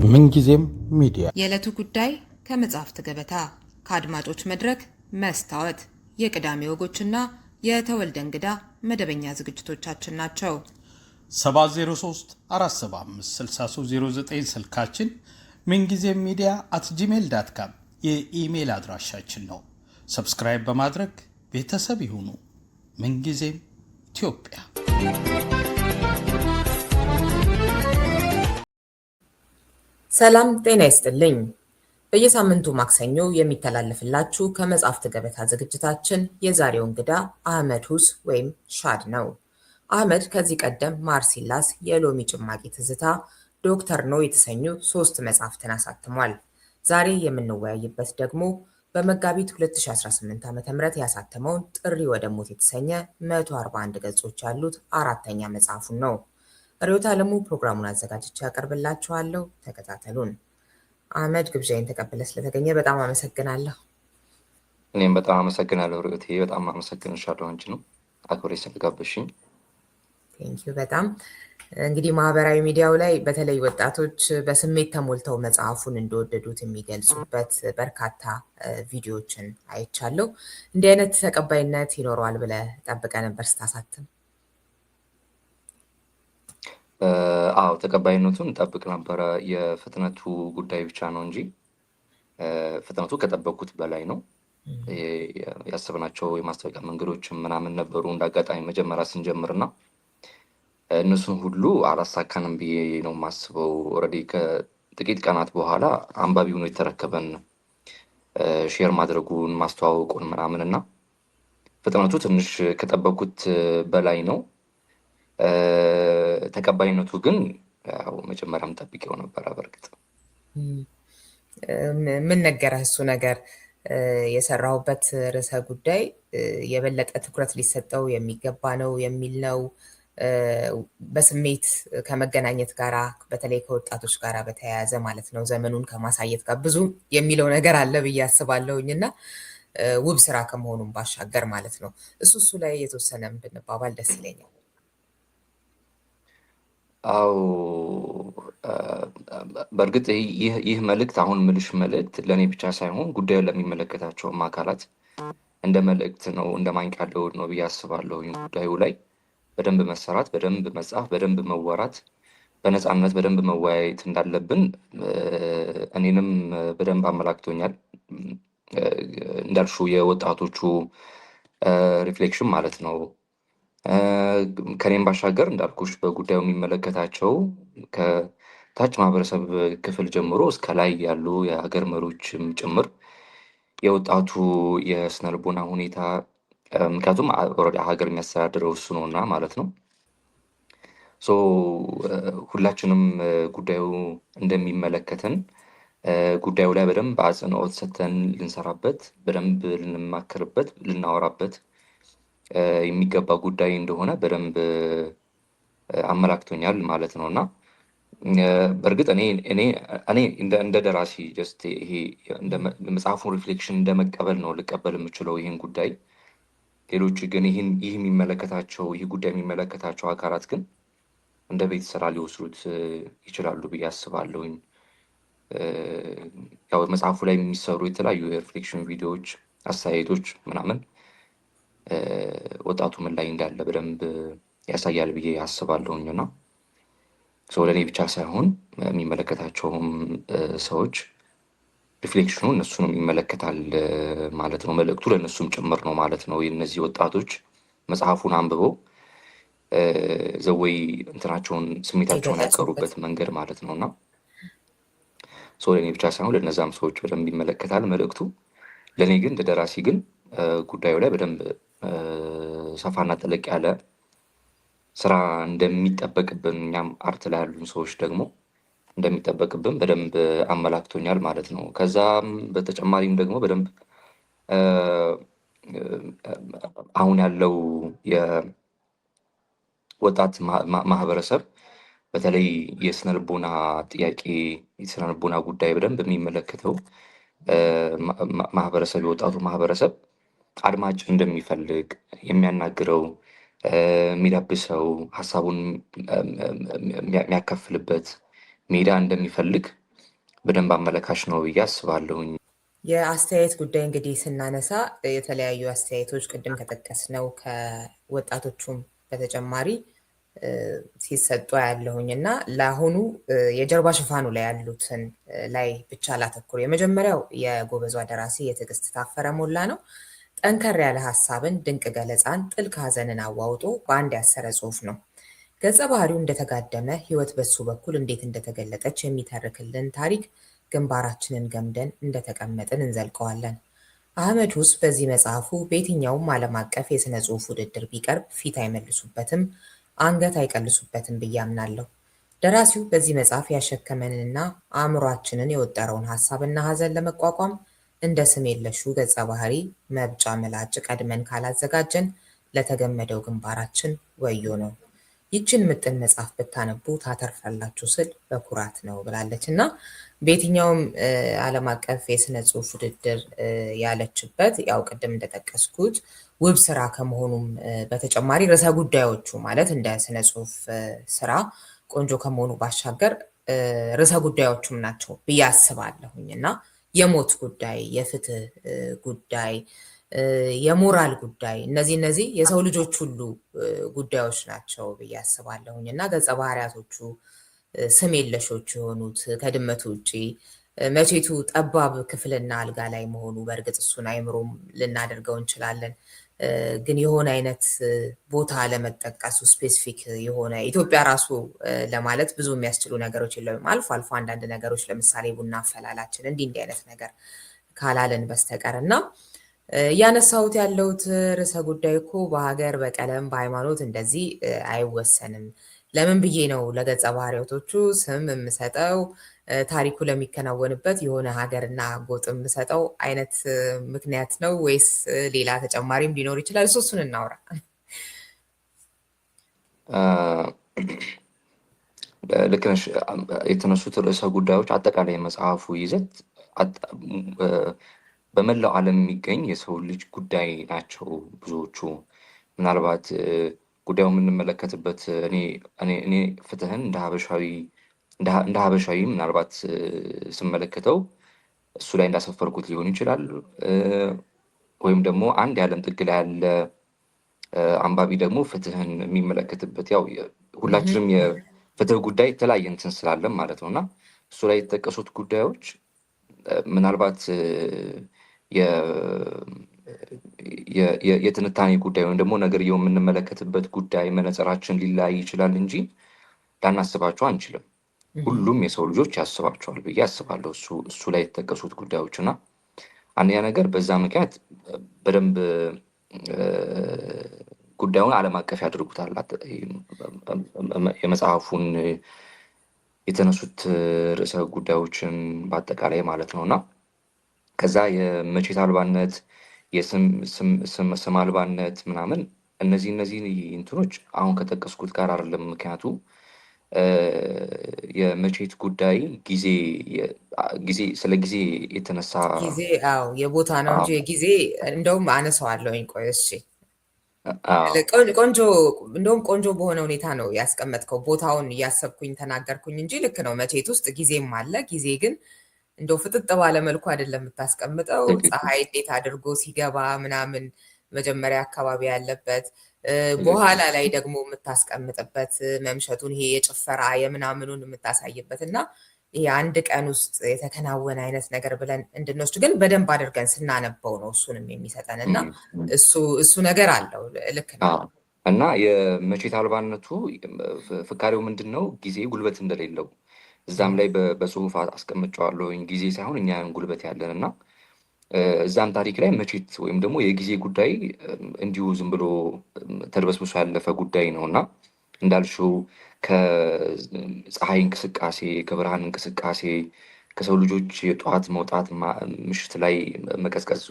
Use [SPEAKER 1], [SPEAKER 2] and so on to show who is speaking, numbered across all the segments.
[SPEAKER 1] ምንጊዜም ሚዲያ
[SPEAKER 2] የዕለቱ ጉዳይ ከመጽሐፍት ገበታ ከአድማጮች መድረክ መስታወት የቅዳሜ ወጎችና የተወልደ እንግዳ መደበኛ ዝግጅቶቻችን ናቸው።
[SPEAKER 1] 703 475 6309 ስልካችን፣ ምንጊዜም ሚዲያ @gmail.com የኢሜይል አድራሻችን ነው። ሰብስክራይብ በማድረግ ቤተሰብ ይሁኑ። ምንጊዜም ኢትዮጵያ።
[SPEAKER 3] ሰላም ጤና ይስጥልኝ። በየሳምንቱ ማክሰኞ የሚተላለፍላችሁ ከመጽሐፍት ገበታ ዝግጅታችን የዛሬው እንግዳ አህመድ ሁስ ወይም ሻድ ነው። አህመድ ከዚህ ቀደም ማርሲላስ፣ የሎሚ ጭማቂ ትዝታ፣ ዶክተር ኖ የተሰኙ 3 መጽሐፍትን አሳትሟል። ዛሬ የምንወያይበት ደግሞ በመጋቢት 2018 ዓ.ም ያሳተመውን ጥሪ ወደ ሞት የተሰኘ 141 ገጾች ያሉት 4ኛ መጽሐፉን ነው። ርዕዮት ዓለሙ ፕሮግራሙን አዘጋጅቼ ያቀርብላችኋለሁ። ተከታተሉን። አህመድ ግብዣይን ተቀብለ ስለተገኘ በጣም አመሰግናለሁ።
[SPEAKER 4] እኔም በጣም አመሰግናለሁ ርዕዮት፣ በጣም አመሰግንሻለሁ አንቺ ነው አክብሬ ስለጋበዝሽኝ።
[SPEAKER 3] ቴንኪው በጣም እንግዲህ ማህበራዊ ሚዲያው ላይ በተለይ ወጣቶች በስሜት ተሞልተው መጽሐፉን እንደወደዱት የሚገልጹበት በርካታ ቪዲዮዎችን አይቻለሁ። እንዲህ አይነት ተቀባይነት ይኖረዋል ብለህ ጠብቀህ ነበር ስታሳትም?
[SPEAKER 4] አዎ ተቀባይነቱን ጠብቅ ነበረ። የፍጥነቱ ጉዳይ ብቻ ነው እንጂ ፍጥነቱ ከጠበቅኩት በላይ ነው። ያሰብናቸው የማስታወቂያ መንገዶችም ምናምን ነበሩ እንደ አጋጣሚ መጀመሪያ ስንጀምርና እነሱን ሁሉ አላሳካንም ብዬ ነው የማስበው። ኦልሬዲ ከጥቂት ቀናት በኋላ አንባቢ ሆኖ የተረከበን ሼር ማድረጉን ማስተዋወቁን ምናምን እና ፍጥነቱ ትንሽ ከጠበቅኩት በላይ ነው። ተቀባይነቱ ግን ያው መጀመሪያም ጠብቄው ነበረ። በእርግጥ
[SPEAKER 3] ምን ነገረህ? እሱ ነገር የሰራሁበት ርዕሰ ጉዳይ የበለጠ ትኩረት ሊሰጠው የሚገባ ነው የሚል ነው። በስሜት ከመገናኘት ጋራ በተለይ ከወጣቶች ጋራ በተያያዘ ማለት ነው፣ ዘመኑን ከማሳየት ጋር ብዙ የሚለው ነገር አለ ብዬ አስባለሁኝ እና ውብ ስራ ከመሆኑም ባሻገር ማለት ነው። እሱ ላይ የተወሰነ ብንባባል ደስ ይለኛል።
[SPEAKER 4] አው በእርግጥ ይህ መልእክት አሁን ምልሽ መልእክት ለእኔ ብቻ ሳይሆን ጉዳዩን ለሚመለከታቸውም አካላት እንደ መልእክት ነው፣ እንደ ማንቂያ ደወል ነው ብዬ አስባለሁ። ጉዳዩ ላይ በደንብ መሰራት፣ በደንብ መጻፍ፣ በደንብ መወራት፣ በነፃነት በደንብ መወያየት እንዳለብን እኔንም በደንብ አመላክቶኛል። እንዳልሽው የወጣቶቹ ሪፍሌክሽን ማለት ነው። ከኔም ባሻገር እንዳልኩሽ በጉዳዩ የሚመለከታቸው ከታች ማህበረሰብ ክፍል ጀምሮ እስከ ላይ ያሉ የሀገር መሪዎችም ጭምር የወጣቱ የስነልቦና ሁኔታ፣ ምክንያቱም ሀገር የሚያስተዳድረው እሱ ነውና ማለት ነው። ሁላችንም ጉዳዩ እንደሚመለከተን ጉዳዩ ላይ በደንብ አጽንኦት ሰጥተን ልንሰራበት፣ በደንብ ልንማከርበት፣ ልናወራበት የሚገባ ጉዳይ እንደሆነ በደንብ አመላክቶኛል ማለት ነው። እና በእርግጥ እኔ እንደ ደራሲ ጀስት ይሄ መጽሐፉን ሪፍሌክሽን እንደመቀበል ነው ልቀበል የምችለው ይህን ጉዳይ። ሌሎች ግን ይህ ጉዳይ የሚመለከታቸው አካላት ግን እንደ ቤት ስራ ሊወስዱት ይችላሉ ብዬ አስባለሁኝ። ያው መጽሐፉ ላይ የሚሰሩ የተለያዩ የሪፍሌክሽን ቪዲዮዎች፣ አስተያየቶች ምናምን ወጣቱ ምን ላይ እንዳለ በደንብ ያሳያል ብዬ አስባለሁኝ እና ለእኔ ብቻ ሳይሆን የሚመለከታቸውም ሰዎች ሪፍሌክሽኑ እነሱንም ይመለከታል ማለት ነው። መልእክቱ ለእነሱም ጭምር ነው ማለት ነው። የእነዚህ ወጣቶች መጽሐፉን አንብበው ዘወይ እንትናቸውን ስሜታቸውን ያቀሩበት መንገድ ማለት ነው እና ለእኔ ብቻ ሳይሆን ለእነዛም ሰዎች በደንብ ይመለከታል መልእክቱ። ለእኔ ግን እንደ ደራሲ ግን ጉዳዩ ላይ በደንብ ሰፋና ጠለቅ ያለ ስራ እንደሚጠበቅብን እኛም አርት ላይ ያሉን ሰዎች ደግሞ እንደሚጠበቅብን በደንብ አመላክቶኛል ማለት ነው። ከዛም በተጨማሪም ደግሞ በደንብ አሁን ያለው የወጣት ማህበረሰብ በተለይ የስነልቦና ጥያቄ፣ የስነልቦና ጉዳይ በደንብ የሚመለከተው ማህበረሰብ፣ የወጣቱ ማህበረሰብ አድማጭ እንደሚፈልግ የሚያናግረው፣ የሚዳብሰው፣ ሀሳቡን የሚያካፍልበት ሜዳ እንደሚፈልግ በደንብ አመለካች ነው ብዬ አስባለሁኝ።
[SPEAKER 3] የአስተያየት ጉዳይ እንግዲህ ስናነሳ የተለያዩ አስተያየቶች ቅድም ከጠቀስነው ከወጣቶቹም በተጨማሪ ሲሰጡ ያለሁኝ እና ለአሁኑ የጀርባ ሽፋኑ ላይ ያሉትን ላይ ብቻ ላተኩር። የመጀመሪያው የጎበዟ ደራሲ የትዕግስት ታፈረ ሞላ ነው። ጠንከር ያለ ሀሳብን፣ ድንቅ ገለጻን፣ ጥልቅ ሀዘንን አዋውጦ በአንድ ያሰረ ጽሑፍ ነው። ገጸ ባህሪው እንደተጋደመ ህይወት በሱ በኩል እንዴት እንደተገለጠች የሚተርክልን ታሪክ ግንባራችንን ገምደን እንደተቀመጥን እንዘልቀዋለን። አህመድ ሁስ በዚህ መጽሐፉ በየትኛውም ዓለም አቀፍ የሥነ ጽሑፍ ውድድር ቢቀርብ ፊት አይመልሱበትም፣ አንገት አይቀልሱበትም ብዬ አምናለሁ። ደራሲው በዚህ መጽሐፍ ያሸከመንንና አእምሯችንን የወጠረውን ሀሳብና ሀዘን ለመቋቋም እንደ ስም የለሹ ገጸ ባህሪ መብጫ ምላጭ ቀድመን ካላዘጋጀን ለተገመደው ግንባራችን ወዮ ነው። ይችን ምጥን መጽሐፍ ብታነቡ ታተርፋላችሁ ስል በኩራት ነው ብላለች እና በየትኛውም ዓለም አቀፍ የስነ ጽሑፍ ውድድር ያለችበት ያው ቅድም እንደጠቀስኩት ውብ ስራ ከመሆኑም በተጨማሪ ርዕሰ ጉዳዮቹ ማለት እንደ ስነ ጽሑፍ ስራ ቆንጆ ከመሆኑ ባሻገር ርዕሰ ጉዳዮቹም ናቸው ብዬ አስባለሁኝ እና የሞት ጉዳይ፣ የፍትህ ጉዳይ፣ የሞራል ጉዳይ እነዚህ የሰው ልጆች ሁሉ ጉዳዮች ናቸው ብዬ አስባለሁኝ እና ገጸ ባህሪያቶቹ ስም የለሾች የሆኑት ከድመቱ ውጭ መቼቱ ጠባብ ክፍልና አልጋ ላይ መሆኑ በእርግጥ እሱን አይምሮም ልናደርገው እንችላለን። ግን የሆነ አይነት ቦታ ለመጠቀሱ ስፔሲፊክ የሆነ ኢትዮጵያ ራሱ ለማለት ብዙ የሚያስችሉ ነገሮች የለም። አልፎ አልፎ አንዳንድ ነገሮች ለምሳሌ ቡና አፈላላችን እንዲህ አይነት ነገር ካላለን በስተቀር እና እያነሳሁት ያለሁት ርዕሰ ጉዳይ እኮ በሀገር፣ በቀለም፣ በሃይማኖት እንደዚህ አይወሰንም። ለምን ብዬ ነው ለገጸ ባህሪያቶቹ ስም የምሰጠው? ታሪኩ ለሚከናወንበት የሆነ ሀገርና ጎጥ የምሰጠው አይነት ምክንያት ነው ወይስ ሌላ ተጨማሪም ሊኖር ይችላል? እሱን እናውራ።
[SPEAKER 4] ልክ ነሽ። የተነሱት ርዕሰ ጉዳዮች አጠቃላይ የመጽሐፉ ይዘት በመላው ዓለም የሚገኝ የሰው ልጅ ጉዳይ ናቸው ብዙዎቹ። ምናልባት ጉዳዩ የምንመለከትበት እኔ ፍትህን እንደ ሀበሻዊ ምናልባት ስመለከተው እሱ ላይ እንዳሰፈርኩት ሊሆን ይችላል። ወይም ደግሞ አንድ የዓለም ጥግ ላይ ያለ አንባቢ ደግሞ ፍትህን የሚመለከትበት ያው ሁላችንም የፍትህ ጉዳይ የተለያየ እንትን ስላለን ማለት ነው እና እሱ ላይ የተጠቀሱት ጉዳዮች ምናልባት የትንታኔ ጉዳይ ወይም ደግሞ ነገርየው የምንመለከትበት ጉዳይ መነጽራችን ሊለያይ ይችላል እንጂ ላናስባቸው አንችልም። ሁሉም የሰው ልጆች ያስባቸዋል ብዬ አስባለሁ እሱ ላይ የተጠቀሱት ጉዳዮች እና አንደኛ ነገር በዛ ምክንያት በደንብ ጉዳዩን ዓለም አቀፍ ያደርጉታል። የመጽሐፉን የተነሱት ርዕሰ ጉዳዮችን በአጠቃላይ ማለት ነው እና ከዛ የመቼት አልባነት፣ የስም አልባነት ምናምን እነዚህ እንትኖች አሁን ከጠቀስኩት ጋር አይደለም። ምክንያቱ የመቼት ጉዳይ ጊዜ ስለ ጊዜ የተነሳ
[SPEAKER 3] ጊዜ የቦታ ነው እንጂ የጊዜ እንደውም አነሳዋለሁኝ። ቆይ እሺ፣ እንደውም ቆንጆ በሆነ ሁኔታ ነው ያስቀመጥከው። ቦታውን እያሰብኩኝ ተናገርኩኝ እንጂ ልክ ነው። መቼት ውስጥ ጊዜም አለ። ጊዜ ግን እንደው ፍጥጥ ባለ መልኩ አይደለም የምታስቀምጠው። ፀሐይ እንዴት አድርጎ ሲገባ ምናምን መጀመሪያ አካባቢ ያለበት በኋላ ላይ ደግሞ የምታስቀምጥበት መምሸቱን ይሄ የጭፈራ የምናምኑን የምታሳይበት እና ይሄ አንድ ቀን ውስጥ የተከናወነ አይነት ነገር ብለን እንድንወስድ ግን በደንብ አድርገን ስናነበው ነው እሱንም የሚሰጠን እና እሱ ነገር አለው። ልክ ነው።
[SPEAKER 4] እና የመቼት አልባነቱ ፍካሬው ምንድን ነው? ጊዜ ጉልበት እንደሌለው እዛም ላይ በጽሁፍ አስቀምጨዋለሁኝ። ጊዜ ሳይሆን እኛን ጉልበት ያለን እና እዛም ታሪክ ላይ መቼት ወይም ደግሞ የጊዜ ጉዳይ እንዲሁ ዝም ብሎ ተድበስብሶ ያለፈ ጉዳይ ነው እና እንዳልሽው ከፀሐይ እንቅስቃሴ፣ ከብርሃን እንቅስቃሴ፣ ከሰው ልጆች የጠዋት መውጣት፣ ምሽት ላይ መቀዝቀዝ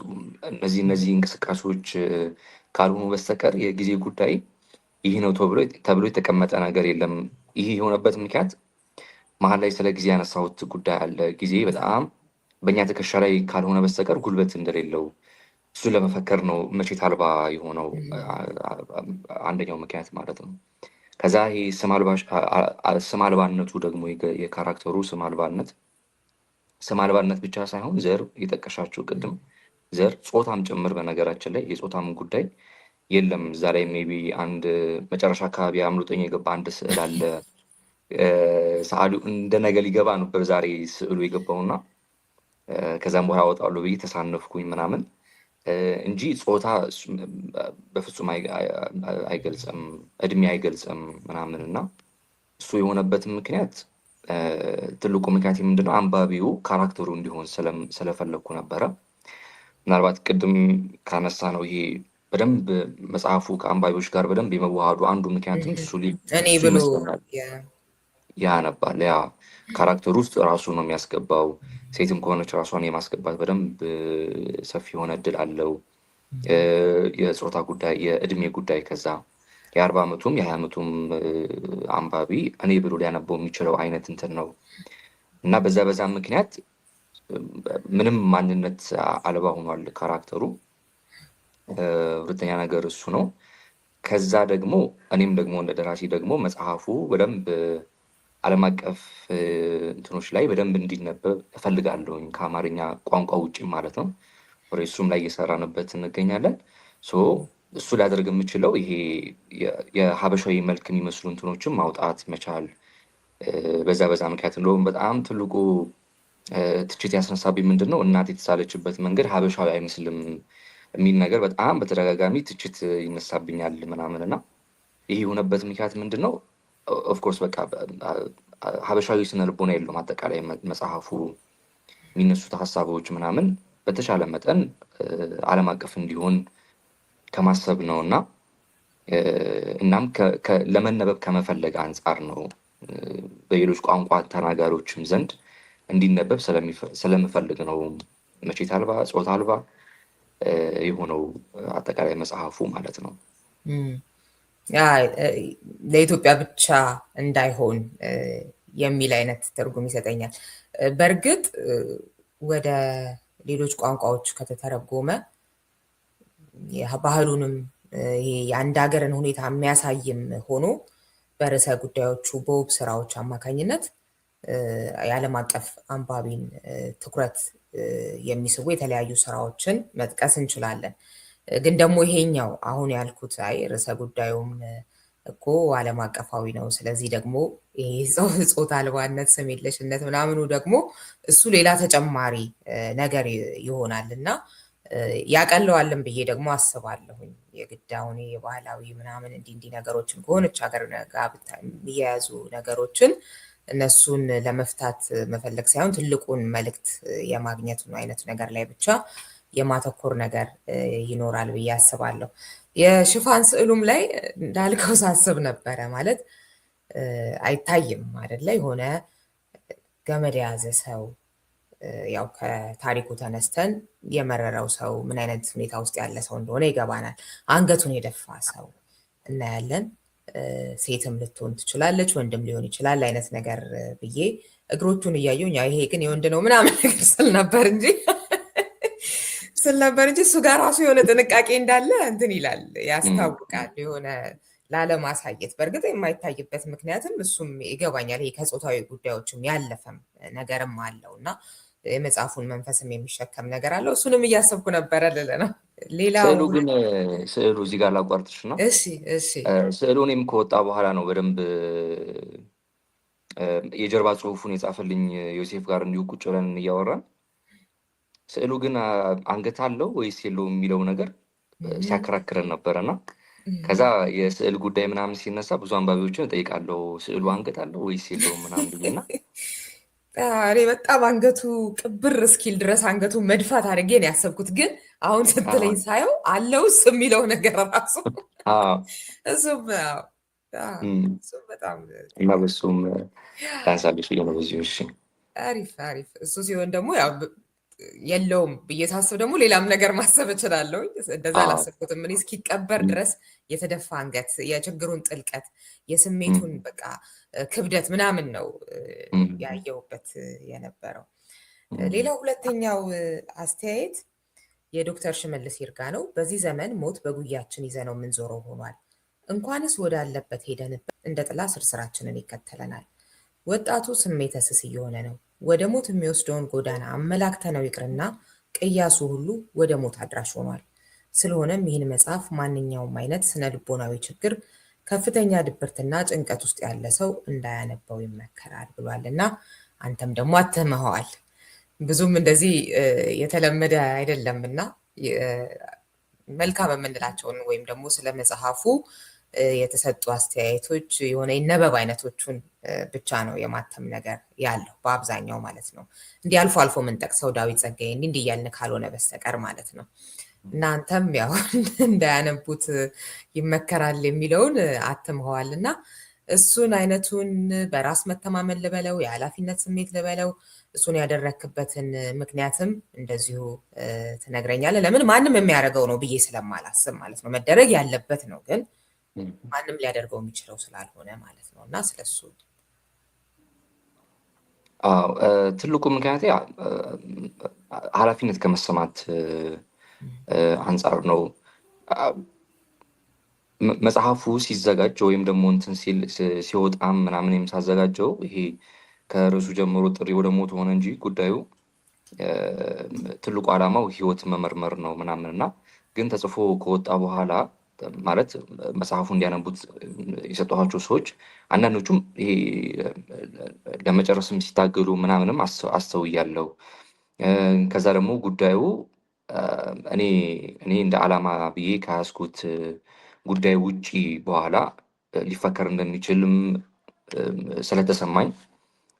[SPEAKER 4] እነዚህ እንቅስቃሴዎች ካልሆኑ በስተቀር የጊዜ ጉዳይ ይህ ነው ተብሎ የተቀመጠ ነገር የለም። ይህ የሆነበት ምክንያት መሀል ላይ ስለ ጊዜ ያነሳሁት ጉዳይ አለ። ጊዜ በጣም በእኛ ትከሻ ላይ ካልሆነ በስተቀር ጉልበት እንደሌለው እሱን ለመፈከር ነው መቼት አልባ የሆነው አንደኛው ምክንያት ማለት ነው። ከዛ ይሄ ስም አልባነቱ ደግሞ የካራክተሩ ስም አልባነት ስም አልባነት ብቻ ሳይሆን ዘር የጠቀሻችሁ ቅድም ዘር፣ ጾታም ጭምር። በነገራችን ላይ የጾታም ጉዳይ የለም እዛ ላይ። ሜይ ቢ አንድ መጨረሻ አካባቢ አምልጦኝ የገባ አንድ ስዕል አለ። ሰዓሊው እንደ ነገ ሊገባ ነበር ዛሬ ስዕሉ የገባውና ከዛም በኋላ ያወጣሉ ብዬ ተሳነፍኩኝ ምናምን እንጂ ጾታ በፍጹም አይገልጽም፣ እድሜ አይገልጽም ምናምን። እና እሱ የሆነበትን ምክንያት ትልቁ ምክንያት ምንድነው? አንባቢው ካራክተሩ እንዲሆን ስለፈለግኩ ነበረ። ምናልባት ቅድም ካነሳ ነው ይሄ በደንብ መጽሐፉ ከአንባቢዎች ጋር በደንብ የመዋሃዱ አንዱ ምክንያትም እሱ ይመስለኛል። ያነባል፣ ያ ካራክተሩ ውስጥ ራሱ ነው የሚያስገባው። ሴትም ከሆነች ራሷን የማስገባት በደንብ ሰፊ የሆነ እድል አለው። የጾታ ጉዳይ፣ የእድሜ ጉዳይ፣ ከዛ የ40 ዓመቱም የ20 ዓመቱም አንባቢ እኔ ብሎ ሊያነበው የሚችለው አይነት እንትን ነው እና በዛ ምክንያት ምንም ማንነት አልባ ሆኗል ካራክተሩ። ሁለተኛ ነገር እሱ ነው። ከዛ ደግሞ እኔም ደግሞ እንደ ደራሲ ደግሞ መጽሐፉ በደንብ ዓለም አቀፍ እንትኖች ላይ በደንብ እንዲነበብ እፈልጋለሁኝ፣ ከአማርኛ ቋንቋ ውጭ ማለት ነው። እሱም ላይ እየሰራንበት እንገኛለን። እሱ ሊያደርግ የምችለው ይሄ የሀበሻዊ መልክ የሚመስሉ እንትኖችን ማውጣት መቻል። በዛ ምክንያት እንደውም በጣም ትልቁ ትችት ያስነሳብኝ ምንድን ነው እናት የተሳለችበት መንገድ ሀበሻዊ አይመስልም የሚል ነገር በጣም በተደጋጋሚ ትችት ይነሳብኛል ምናምን። እና ይህ የሆነበት ምክንያት ምንድን ነው? ኦፍኮርስ በቃ ሀበሻዊ ስነ ልቦና የለውም አጠቃላይ መጽሐፉ። የሚነሱት ሀሳቦች ምናምን በተሻለ መጠን ዓለም አቀፍ እንዲሆን ከማሰብ ነው እና እናም ለመነበብ ከመፈለግ አንጻር ነው። በሌሎች ቋንቋ ተናጋሪዎችም ዘንድ እንዲነበብ ስለምፈልግ ነው መቼት አልባ ጾታ አልባ የሆነው አጠቃላይ መጽሐፉ ማለት ነው።
[SPEAKER 3] ለኢትዮጵያ ብቻ እንዳይሆን የሚል አይነት ትርጉም ይሰጠኛል። በእርግጥ ወደ ሌሎች ቋንቋዎች ከተተረጎመ ባህሉንም ይሄ የአንድ ሀገርን ሁኔታ የሚያሳይም ሆኖ በርዕሰ ጉዳዮቹ በውብ ስራዎች አማካኝነት የዓለም አቀፍ አንባቢን ትኩረት የሚስቡ የተለያዩ ስራዎችን መጥቀስ እንችላለን። ግን ደግሞ ይሄኛው አሁን ያልኩት ርዕሰ ጉዳዩም እኮ ዓለም አቀፋዊ ነው። ስለዚህ ደግሞ ይሄ ጾታ አልባነት፣ ስም የለሽነት ምናምኑ ደግሞ እሱ ሌላ ተጨማሪ ነገር ይሆናል እና ያቀለዋልን ብዬ ደግሞ አስባለሁኝ። የግድ አሁን የባህላዊ ምናምን እንዲህ ነገሮችን ከሆነች ሀገር ጋር የሚያያዙ ነገሮችን እነሱን ለመፍታት መፈለግ ሳይሆን ትልቁን መልእክት የማግኘት አይነት ነገር ላይ ብቻ የማተኮር ነገር ይኖራል ብዬ አስባለሁ። የሽፋን ስዕሉም ላይ እንዳልከው ሳስብ ነበረ። ማለት አይታይም አይደለ? የሆነ ገመድ የያዘ ሰው፣ ያው ከታሪኩ ተነስተን የመረረው ሰው ምን አይነት ሁኔታ ውስጥ ያለ ሰው እንደሆነ ይገባናል። አንገቱን የደፋ ሰው እናያለን። ሴትም ልትሆን ትችላለች፣ ወንድም ሊሆን ይችላል አይነት ነገር ብዬ እግሮቹን እያየሁኝ ይሄ ግን የወንድ ነው ምናምን ነገር ስል ነበር እንጂ እሱ ጋር ራሱ የሆነ ጥንቃቄ እንዳለ እንትን ይላል፣ ያስታውቃል። የሆነ ላለማሳየት በእርግጥ የማይታይበት ምክንያትም እሱም ይገባኛል። ይሄ ከጾታዊ ጉዳዮችም ያለፈም ነገርም አለው እና የመጽሐፉን መንፈስም የሚሸከም ነገር አለው። እሱንም እያሰብኩ ነበረ ልል ነው።
[SPEAKER 4] ስዕሉ ግን ስዕሉ እዚህ ጋር ላቋርጥሽ ነው።
[SPEAKER 3] እሺ
[SPEAKER 4] ስዕሉ እኔም ከወጣ በኋላ ነው በደንብ የጀርባ ጽሑፉን የጻፈልኝ ዮሴፍ ጋር እንዲሁ ቁጭ ብለን እያወራን ስዕሉ ግን አንገት አለው ወይስ የለውም የሚለው ነገር ሲያከራክረን ነበረና ከዛ የስዕል ጉዳይ ምናምን ሲነሳ ብዙ አንባቢዎችን እጠይቃለሁ፣ ስዕሉ አንገት አለው ወይስ የለውም ምናምን ብዬና
[SPEAKER 3] እኔ በጣም አንገቱ ቅብር እስኪል ድረስ አንገቱ መድፋት አድርጌ ነው ያሰብኩት። ግን አሁን ስትለኝ ሳየው አለውስ የሚለው ነገር ራሱ እሱም በጣም
[SPEAKER 4] እና በሱም ታንሳለሽ ነው በዚሁ። እሺ
[SPEAKER 3] አሪፍ እሱ ሲሆን ደግሞ ያው የለውም ብዬ ሳስብ ደግሞ ሌላም ነገር ማሰብ እችላለሁ። እንደዛ አላሰብኩትም። እኔ እስኪቀበር ድረስ የተደፋ አንገት፣ የችግሩን ጥልቀት፣ የስሜቱን በቃ ክብደት ምናምን ነው ያየውበት የነበረው። ሌላው ሁለተኛው አስተያየት የዶክተር ሽመልስ ይርጋ ነው። በዚህ ዘመን ሞት በጉያችን ይዘነው የምንዞረው ሆኗል። እንኳንስ ወዳለበት ሄደንበት እንደ ጥላ ስርስራችንን ይከተለናል። ወጣቱ ስሜተ ስስ እየሆነ ነው። ወደ ሞት የሚወስደውን ጎዳና አመላክተነው ይቅርና ቅያሱ ሁሉ ወደ ሞት አድራሽ ሆኗል። ስለሆነም ይህን መጽሐፍ ማንኛውም አይነት ስነ ልቦናዊ ችግር፣ ከፍተኛ ድብርትና ጭንቀት ውስጥ ያለ ሰው እንዳያነበው ይመከራል ብሏል እና አንተም ደግሞ አትመኸዋል። ብዙም እንደዚህ የተለመደ አይደለም እና መልካም የምንላቸውን ወይም ደግሞ ስለ መጽሐፉ የተሰጡ አስተያየቶች የሆነ የነበብ አይነቶቹን ብቻ ነው የማተም ነገር ያለው በአብዛኛው ማለት ነው። እንዲህ አልፎ አልፎ የምንጠቅሰው ዳዊት ጸጋዬ እንዲህ እያልን ካልሆነ በስተቀር ማለት ነው። እናንተም ያው እንዳያነቡት ይመከራል የሚለውን አትመኸዋል እና እሱን አይነቱን በራስ መተማመን ልበለው የኃላፊነት ስሜት ልበለው እሱን ያደረክበትን ምክንያትም እንደዚሁ ትነግረኛለህ። ለምን ማንም የሚያደርገው ነው ብዬ ስለማላስብ ማለት ነው። መደረግ ያለበት ነው ግን ማንም ሊያደርገው የሚችለው ስላልሆነ ማለት ነው። እና ስለሱ
[SPEAKER 4] ትልቁ ምክንያት ኃላፊነት ከመሰማት አንጻር ነው። መጽሐፉ ሲዘጋጅ ወይም ደግሞ እንትን ሲወጣም ምናምን ሳዘጋጀው ይሄ ከርዕሱ ጀምሮ ጥሪ ወደ ሞት ሆነ እንጂ ጉዳዩ ትልቁ ዓላማው ህይወት መመርመር ነው ምናምን እና ግን ተጽፎ ከወጣ በኋላ ማለት መጽሐፉ እንዲያነቡት የሰጠኋቸው ሰዎች አንዳንዶቹም ይሄ ለመጨረስም ሲታገሉ ምናምንም አስተውያለሁ። ከዛ ደግሞ ጉዳዩ እኔ እንደ ዓላማ ብዬ ከያዝኩት ጉዳይ ውጪ በኋላ ሊፈከር እንደሚችልም ስለተሰማኝ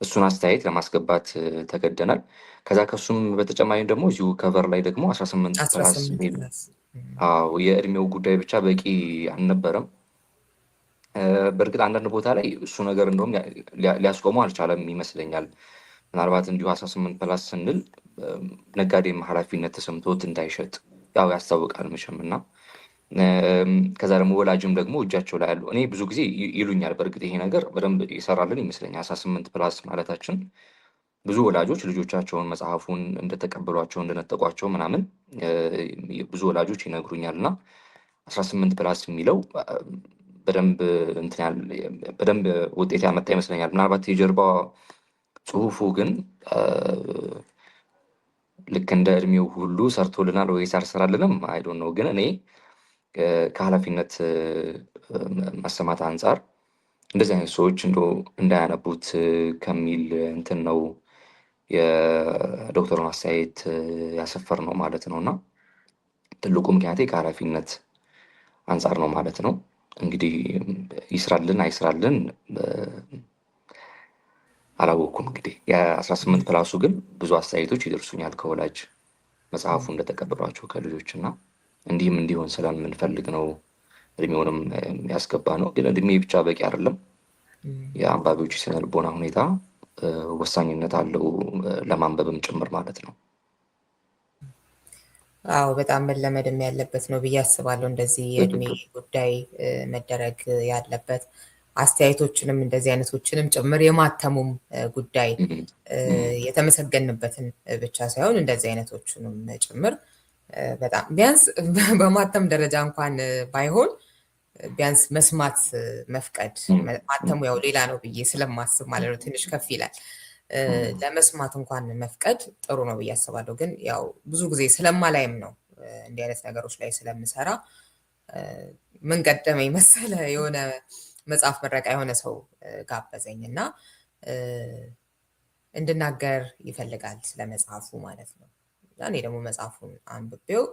[SPEAKER 4] እሱን አስተያየት ለማስገባት ተገደናል። ከዛ ከሱም በተጨማሪ ደግሞ እዚሁ ከቨር ላይ ደግሞ 18 ፕላስ የሚል የእድሜው ጉዳይ ብቻ በቂ አልነበረም። በእርግጥ አንዳንድ ቦታ ላይ እሱ ነገር እንደውም ሊያስቆመው አልቻለም ይመስለኛል። ምናልባት እንዲሁ 18 ፕላስ ስንል ነጋዴም ኃላፊነት ተሰምቶት እንዳይሸጥ ያው ያስታውቃል መቼም እና ከዛ ደግሞ ወላጅም ደግሞ እጃቸው ላይ ያሉ እኔ ብዙ ጊዜ ይሉኛል። በእርግጥ ይሄ ነገር በደንብ ይሰራልን ይመስለኛል። 18 ፕላስ ማለታችን ብዙ ወላጆች ልጆቻቸውን መጽሐፉን እንደተቀበሏቸው እንደነጠቋቸው ምናምን ብዙ ወላጆች ይነግሩኛል እና 18 ፕላስ የሚለው በደንብ ውጤት ያመጣ ይመስለኛል። ምናልባት የጀርባ ጽሁፉ ግን ልክ እንደ እድሜው ሁሉ ሰርቶልናል ወይስ አልሰራልንም አይዶን ነው። ግን እኔ ከኃላፊነት መሰማት አንጻር እንደዚህ አይነት ሰዎች እንዳያነቡት ከሚል እንትን ነው የዶክተሩን አስተያየት ያሰፈር ነው ማለት ነው። እና ትልቁ ምክንያቴ ከኃላፊነት አንጻር ነው ማለት ነው። እንግዲህ ይስራልን አይስራልን አላወኩም። እንግዲህ የ18 ፕላሱ ግን ብዙ አስተያየቶች ይደርሱኛል ከወላጅ መጽሐፉ እንደተቀበሏቸው ከልጆች እና እንዲህም እንዲሆን ስለምንፈልግ ነው እድሜውንም ያስገባ ነው። ግን እድሜ ብቻ በቂ አይደለም። የአንባቢዎች የስነ ልቦና ሁኔታ ወሳኝነት አለው ለማንበብም ጭምር ማለት ነው።
[SPEAKER 3] አዎ በጣም መለመድም ያለበት ነው ብዬ አስባለሁ። እንደዚህ የእድሜ ጉዳይ መደረግ ያለበት አስተያየቶችንም እንደዚህ አይነቶችንም ጭምር የማተሙም ጉዳይ የተመሰገንበትን ብቻ ሳይሆን እንደዚህ አይነቶቹንም ጭምር በጣም ቢያንስ በማተም ደረጃ እንኳን ባይሆን ቢያንስ መስማት መፍቀድ ማተሙ ያው ሌላ ነው ብዬ ስለማስብ ማለት ነው። ትንሽ ከፍ ይላል። ለመስማት እንኳን መፍቀድ ጥሩ ነው ብዬ አስባለሁ። ግን ያው ብዙ ጊዜ ስለማላይም ነው እንዲህ አይነት ነገሮች ላይ ስለምሰራ ምን ቀደመኝ መሰለ የሆነ መጽሐፍ ምረቃ የሆነ ሰው ጋበዘኝ እና እንድናገር ይፈልጋል ስለ መጽሐፉ ማለት ነው። እኔ ደግሞ መጽሐፉን አንብቤው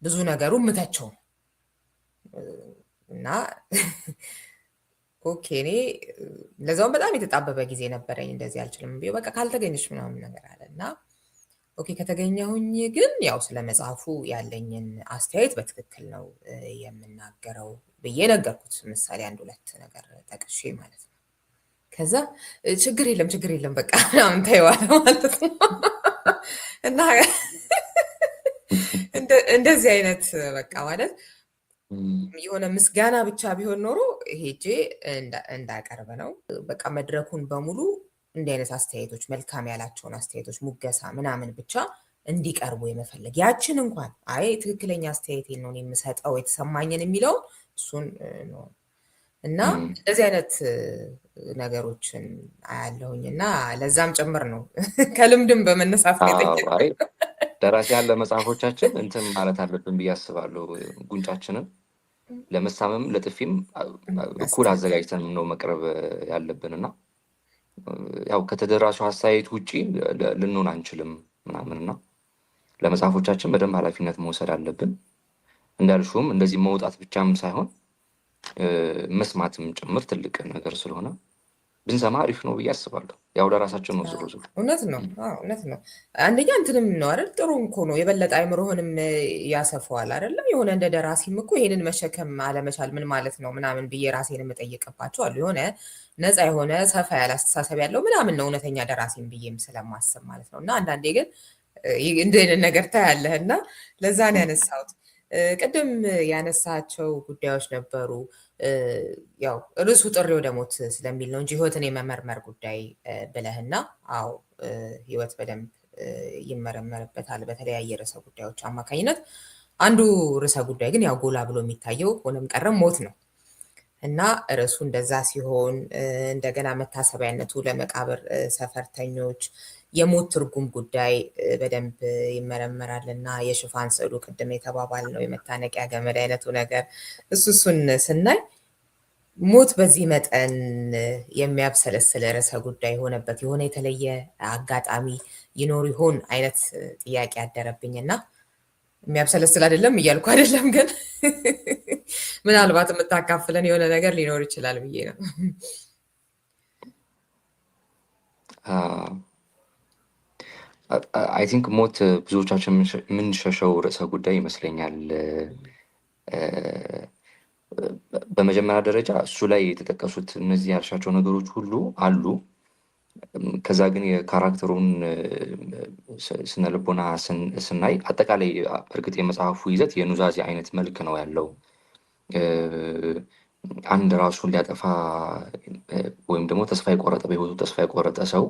[SPEAKER 3] ብዙ ነገሩ ምተቸው እና ኦኬ እኔ ለዛውም በጣም የተጣበበ ጊዜ ነበረኝ። እንደዚህ አልችልም ብዬ በቃ ካልተገኘች ምናምን ነገር አለ እና ኦኬ ከተገኘሁኝ ግን ያው ስለ መጽሐፉ ያለኝን አስተያየት በትክክል ነው የምናገረው ብዬ ነገርኩት። ምሳሌ 1-2 ነገር ጠቅሼ ማለት ነው። ከዛ ችግር የለም በቃ ምናምን ታይዋለ ማለት ነው። እና እንደዚህ አይነት በቃ ማለት የሆነ ምስጋና ብቻ ቢሆን ኖሮ ሄጄ እንዳቀርብ ነው። በቃ መድረኩን በሙሉ እንዲህ አይነት አስተያየቶች መልካም ያላቸውን አስተያየቶች ሙገሳ ምናምን ብቻ እንዲቀርቡ የመፈለግ ያችን እንኳን ትክክለኛ አስተያየቴን ነው የምሰጠው የተሰማኝን የሚለውን እሱን ነው እና እንደዚህ አይነት ነገሮችን አያለሁኝ እና ለዛም ጭምር ነው ከልምድም በመነሳት
[SPEAKER 4] ደራሲያን ለመጽሐፎቻችን እንትን ማለት አለብን ብዬ አስባለሁ። ጉንጫችንን ለመሳመም ለጥፊም እኩል አዘጋጅተን ነው መቅረብ ያለብን እና ያው ከተደራሱ አስተያየት ውጪ ልንሆን አንችልም ምናምን እና ለመጽሐፎቻችን በደንብ ኃላፊነት መውሰድ አለብን። እንዳልሹም እንደዚህ መውጣት ብቻም ሳይሆን መስማትም ጭምር ትልቅ ነገር ስለሆነ ብንሰማ አሪፍ ነው ብዬ አስባለሁ። ያው ለራሳችን ነው ዝሮ ዝሮ
[SPEAKER 3] እውነት ነው። እውነት ነው። አንደኛ እንትንም ነው አይደል? ጥሩ እኮ ነው። የበለጠ አይምሮህንም ያሰፋዋል አይደለም? የሆነ እንደ ደራሲም እኮ ይሄንን መሸከም አለመቻል ምን ማለት ነው ምናምን ብዬ ራሴን የምጠይቅባቸው አሉ። የሆነ ነፃ የሆነ ሰፋ ያለ አስተሳሰብ ያለው ምናምን ነው እውነተኛ ደራሲም ብዬም ስለማስብ ማለት ነው። እና አንዳንዴ ግን እንዲህ አይነት ነገር ታያለህ እና ለዛ ነው ያነሳሁት። ቅድም ያነሳቸው ጉዳዮች ነበሩ። ያው ርዕሱ ጥሪ ወደ ሞት ስለሚል ነው እንጂ ህይወትን የመመርመር ጉዳይ ብለህና፣ አዎ ህይወት በደንብ ይመረመርበታል በተለያየ ርዕሰ ጉዳዮች አማካኝነት። አንዱ ርዕሰ ጉዳይ ግን ያው ጎላ ብሎ የሚታየው ሆነም ቀረም ሞት ነው እና ርዕሱ እንደዛ ሲሆን እንደገና መታሰቢያነቱ ለመቃብር ሰፈርተኞች የሞት ትርጉም ጉዳይ በደንብ ይመረመራል እና የሽፋን ስዕሉ ቅድም የተባባል ነው የመታነቂያ ገመድ አይነቱ ነገር እሱን ስናይ ሞት በዚህ መጠን የሚያብሰለስል ርዕሰ ጉዳይ የሆነበት የሆነ የተለየ አጋጣሚ ይኖር ይሆን አይነት ጥያቄ ያደረብኝና የሚያብሰለስል አይደለም እያልኩ አይደለም፣ ግን ምናልባት የምታካፍለን የሆነ ነገር ሊኖር ይችላል ብዬ ነው።
[SPEAKER 4] አይ ቲንክ ሞት ብዙዎቻችን የምንሸሸው ርዕሰ ጉዳይ ይመስለኛል። በመጀመሪያ ደረጃ እሱ ላይ የተጠቀሱት እነዚህ ያልሻቸው ነገሮች ሁሉ አሉ። ከዛ ግን የካራክተሩን ስነልቦና ስናይ አጠቃላይ እርግጥ የመጽሐፉ ይዘት የኑዛዜ አይነት መልክ ነው ያለው። አንድ ራሱን ሊያጠፋ ወይም ደግሞ ተስፋ የቆረጠ በህይወቱ ተስፋ የቆረጠ ሰው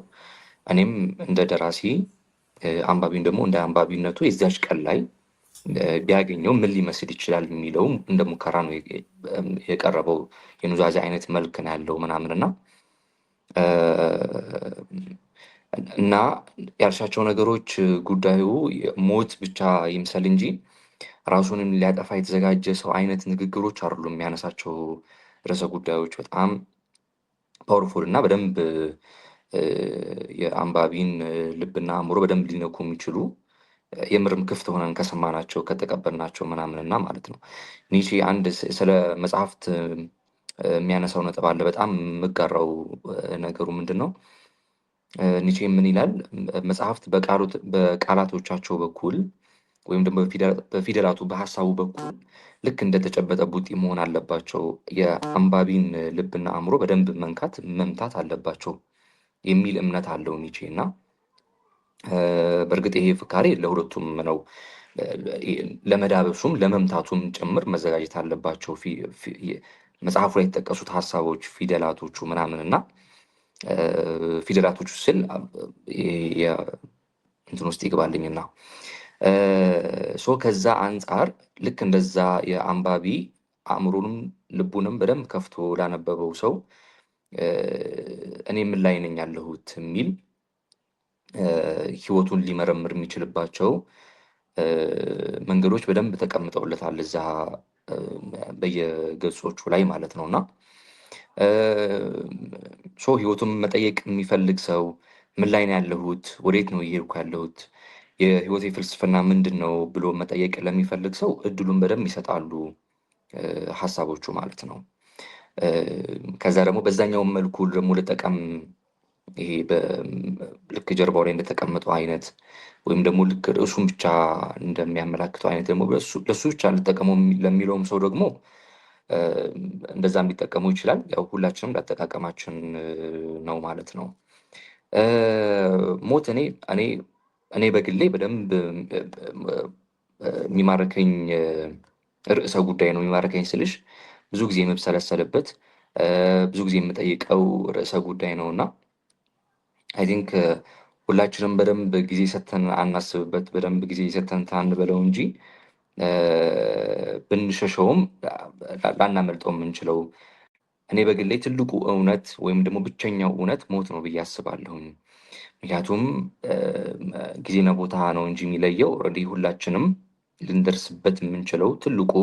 [SPEAKER 4] እኔም እንደ ደራሲ አንባቢም ደግሞ እንደ አንባቢነቱ የዚያች ቀን ላይ ቢያገኘው ምን ሊመስል ይችላል የሚለው እንደ ሙከራ ነው የቀረበው። የኑዛዜ አይነት መልክ ነው ያለው ምናምን እና ያልሻቸው ነገሮች ጉዳዩ ሞት ብቻ ይምሰል እንጂ ራሱንም ሊያጠፋ የተዘጋጀ ሰው አይነት ንግግሮች አይደሉም የሚያነሳቸው ርዕሰ ጉዳዮች። በጣም ፓወርፉል እና በደንብ የአንባቢን ልብና አእምሮ በደንብ ሊነኩ የሚችሉ የምርም ክፍት ሆነን ከሰማናቸው ከተቀበልናቸው ምናምንና ማለት ነው። ኒቼ አንድ ስለ መጽሐፍት የሚያነሳው ነጥብ አለ። በጣም የምጋራው ነገሩ ምንድን ነው? ኒቼ ምን ይላል? መጽሐፍት በቃላቶቻቸው በኩል ወይም ደግሞ በፊደላቱ በሀሳቡ በኩል ልክ እንደተጨበጠ ቡጢ መሆን አለባቸው። የአንባቢን ልብና አእምሮ በደንብ መምታት አለባቸው የሚል እምነት አለው ኒቼ እና በእርግጥ ይሄ ፍካሬ ለሁለቱም ነው። ለመዳበሱም ለመምታቱም ጭምር መዘጋጀት አለባቸው። መጽሐፉ ላይ የተጠቀሱት ሀሳቦች ፊደላቶቹ ምናምን እና ፊደላቶቹ ስል እንትን ውስጥ ይግባልኝና ከዛ አንጻር ልክ እንደዛ የአንባቢ አእምሮንም ልቡንም በደንብ ከፍቶ ላነበበው ሰው እኔ ምን ላይ ነኝ ያለሁት የሚል ህይወቱን ሊመረምር የሚችልባቸው መንገዶች በደንብ ተቀምጠውለታል እዛ በየገጾቹ ላይ ማለት ነው። እና ህይወቱን መጠየቅ የሚፈልግ ሰው ምን ላይ ነው ያለሁት፣ ወዴት ነው እየሄድኩ ያለሁት፣ የህይወቴ ፍልስፍና ምንድን ነው ብሎ መጠየቅ ለሚፈልግ ሰው እድሉን በደንብ ይሰጣሉ ሀሳቦቹ ማለት ነው። ከዛ ደግሞ በዛኛውን መልኩ ደግሞ ልጠቀም ይሄ ልክ ጀርባው ላይ እንደተቀመጠው አይነት ወይም ደግሞ ልክ ርዕሱን ብቻ እንደሚያመላክተው አይነት ደግሞ ለሱ ብቻ ልጠቀመው ለሚለውም ሰው ደግሞ እንደዛ የሚጠቀሙ ይችላል። ያው ሁላችንም እንዳጠቃቀማችን ነው ማለት ነው። ሞት እኔ በግሌ በደንብ የሚማርከኝ ርዕሰ ጉዳይ ነው። የሚማርከኝ ስልሽ ብዙ ጊዜ የምብሰለሰልበት ብዙ ጊዜ የምጠይቀው ርዕሰ ጉዳይ ነው እና አይ ቲንክ ሁላችንም በደንብ ጊዜ ሰተን አናስብበት፣ በደንብ ጊዜ ሰተን አንበለው እንጂ ብንሸሸውም ላናመልጠው የምንችለው እኔ በግሌ ትልቁ እውነት ወይም ደግሞ ብቸኛው እውነት ሞት ነው ብዬ አስባለሁኝ። ምክንያቱም ጊዜና ቦታ ነው እንጂ የሚለየው ኦልሬዲ ሁላችንም ልንደርስበት የምንችለው ትልቁ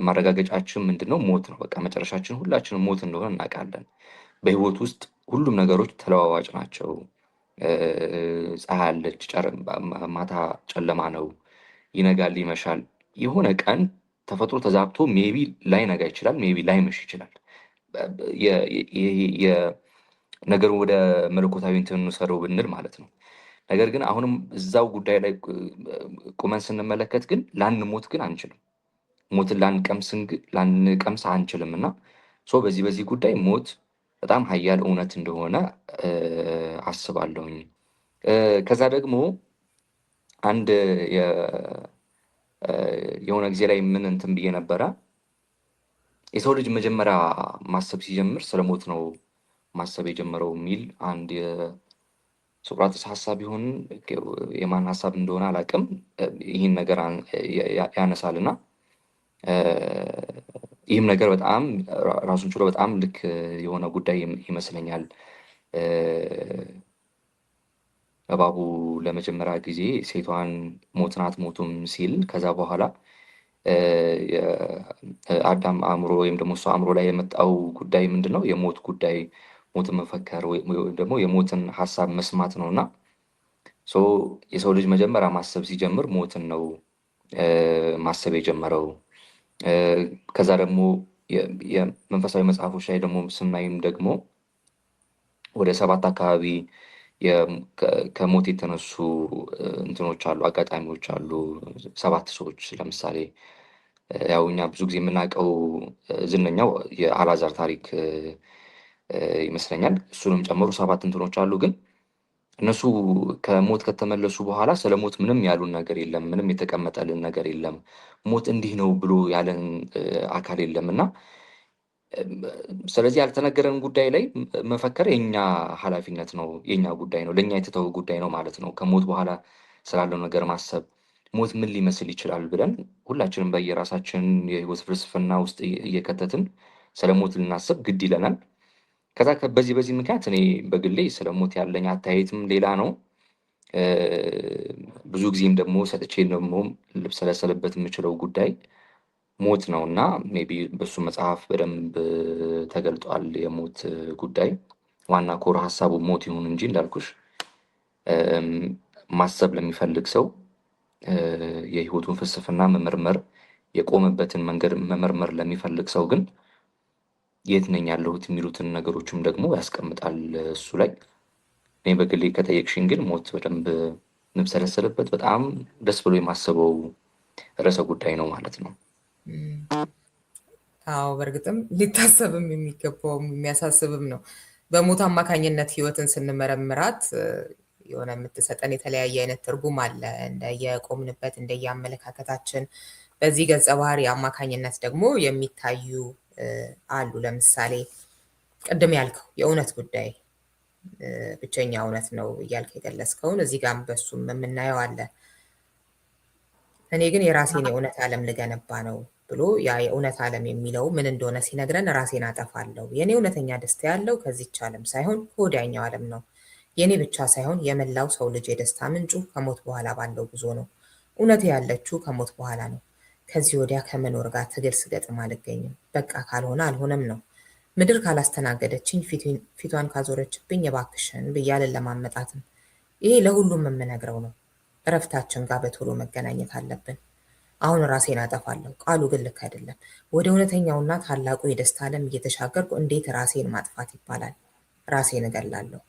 [SPEAKER 4] ማረጋገጫችን ምንድነው? ሞት ነው። በቃ መጨረሻችን ሁላችንም ሞት እንደሆነ እናውቃለን። በህይወት ውስጥ ሁሉም ነገሮች ተለዋዋጭ ናቸው። ፀሐይ አለች፣ ማታ ጨለማ ነው፣ ይነጋል፣ ይመሻል። የሆነ ቀን ተፈጥሮ ተዛብቶ ሜቢ ላይነጋ ይችላል፣ ሜቢ ላይመሽ ይችላል። ነገሩ ወደ መለኮታዊ እንትን እንውሰደው ብንል ማለት ነው። ነገር ግን አሁንም እዛው ጉዳይ ላይ ቁመን ስንመለከት ግን ላንሞት ግን አንችልም። ሞትን ላንቀምስ አንችልም እና በዚህ ጉዳይ ሞት በጣም ኃያል እውነት እንደሆነ አስባለሁኝ። ከዛ ደግሞ አንድ የሆነ ጊዜ ላይ ምን እንትን ብዬ ነበረ፣ የሰው ልጅ መጀመሪያ ማሰብ ሲጀምር ስለ ሞት ነው ማሰብ የጀመረው የሚል አንድ የሶቅራጥስ ሀሳብ ይሁን የማን ሀሳብ እንደሆነ አላውቅም፣ ይህን ነገር ያነሳል እና ይህም ነገር በጣም ራሱን ችሎ በጣም ልክ የሆነ ጉዳይ ይመስለኛል። እባቡ ለመጀመሪያ ጊዜ ሴቷን ሞትን አትሞቱም ሲል ከዛ በኋላ አዳም አእምሮ ወይም ደግሞ እሱ አእምሮ ላይ የመጣው ጉዳይ ምንድን ነው? የሞት ጉዳይ፣ ሞትን መፈከር ወይም ደግሞ የሞትን ሀሳብ መስማት ነው እና የሰው ልጅ መጀመሪያ ማሰብ ሲጀምር ሞትን ነው ማሰብ የጀመረው። ከዛ ደግሞ የመንፈሳዊ መጽሐፎች ላይ ደግሞ ስናይም ደግሞ ወደ 7 አካባቢ ከሞት የተነሱ እንትኖች አሉ፣ አጋጣሚዎች አሉ። 7 ሰዎች ለምሳሌ ያው እኛ ብዙ ጊዜ የምናውቀው ዝነኛው የአላዛር ታሪክ ይመስለኛል። እሱንም ጨምሮ 7 እንትኖች አሉ። ግን እነሱ ከሞት ከተመለሱ በኋላ ስለ ሞት ምንም ያሉን ነገር የለም፣ ምንም የተቀመጠልን ነገር የለም። ሞት እንዲህ ነው ብሎ ያለን አካል የለም እና ስለዚህ ያልተነገረን ጉዳይ ላይ መፈከር የኛ ኃላፊነት ነው፣ የኛ ጉዳይ ነው፣ ለእኛ የተተወ ጉዳይ ነው ማለት ነው። ከሞት በኋላ ስላለው ነገር ማሰብ ሞት ምን ሊመስል ይችላል ብለን ሁላችንም በየራሳችን የህይወት ፍልስፍና ውስጥ እየከተትን ስለ ሞት ልናስብ ግድ ይለናል። ከዛ በዚህ ምክንያት እኔ በግሌ ስለ ሞት ያለኝ አስተያየትም ሌላ ነው። ብዙ ጊዜም ደግሞ ሰጥቼ ደግሞ ልብሰለሰልበት የምችለው ጉዳይ ሞት ነው እና ሜይ ቢ በሱ መጽሐፍ በደንብ ተገልጧል የሞት ጉዳይ። ዋና ኮር ሀሳቡ ሞት ይሁን እንጂ እንዳልኩሽ ማሰብ ለሚፈልግ ሰው የህይወቱን ፍልስፍና መመርመር፣ የቆመበትን መንገድ መመርመር ለሚፈልግ ሰው ግን የት ነኝ ያለሁት የሚሉትን ነገሮችም ደግሞ ያስቀምጣል እሱ ላይ። እኔ በግሌ ከጠየቅሽኝ ግን ሞት በደንብ እንብሰለሰልበት በጣም ደስ ብሎ የማስበው ርዕሰ ጉዳይ ነው ማለት ነው።
[SPEAKER 3] አዎ በእርግጥም ሊታሰብም የሚገባውም የሚያሳስብም ነው። በሞት አማካኝነት ህይወትን ስንመረምራት የሆነ የምትሰጠን የተለያየ አይነት ትርጉም አለ፣ እንደየቆምንበት እንደየአመለካከታችን። በዚህ ገጸ ባህሪ አማካኝነት ደግሞ የሚታዩ አሉ። ለምሳሌ ቅድም ያልከው የእውነት ጉዳይ ብቸኛ እውነት ነው እያልክ የገለጽከውን እዚህ ጋር በሱም የምናየው አለ። እኔ ግን የራሴን የእውነት ዓለም ልገነባ ነው ብሎ ያ የእውነት ዓለም የሚለው ምን እንደሆነ ሲነግረን ራሴን አጠፋለሁ። የኔ እውነተኛ ደስታ ያለው ከዚች ዓለም ሳይሆን ከወዲያኛው ዓለም ነው። የኔ ብቻ ሳይሆን የመላው ሰው ልጅ የደስታ ምንጩ ከሞት በኋላ ባለው ጉዞ ነው። እውነቴ ያለችው ከሞት በኋላ ነው። ከዚህ ወዲያ ከመኖር ጋር ትግል ስገጥም አልገኝም። በቃ ካልሆነ አልሆነም ነው። ምድር ካላስተናገደችኝ፣ ፊቷን ካዞረችብኝ የባክሽን ብያልን ለማመጣትም ይሄ ለሁሉም የምነግረው ነው። እረፍታችን ጋር በቶሎ መገናኘት አለብን። አሁን ራሴን አጠፋለሁ። ቃሉ ግን ልክ አይደለም። ወደ እውነተኛውና ታላቁ የደስታ ዓለም እየተሻገርኩ እንዴት ራሴን ማጥፋት ይባላል? ራሴን እገላለሁ።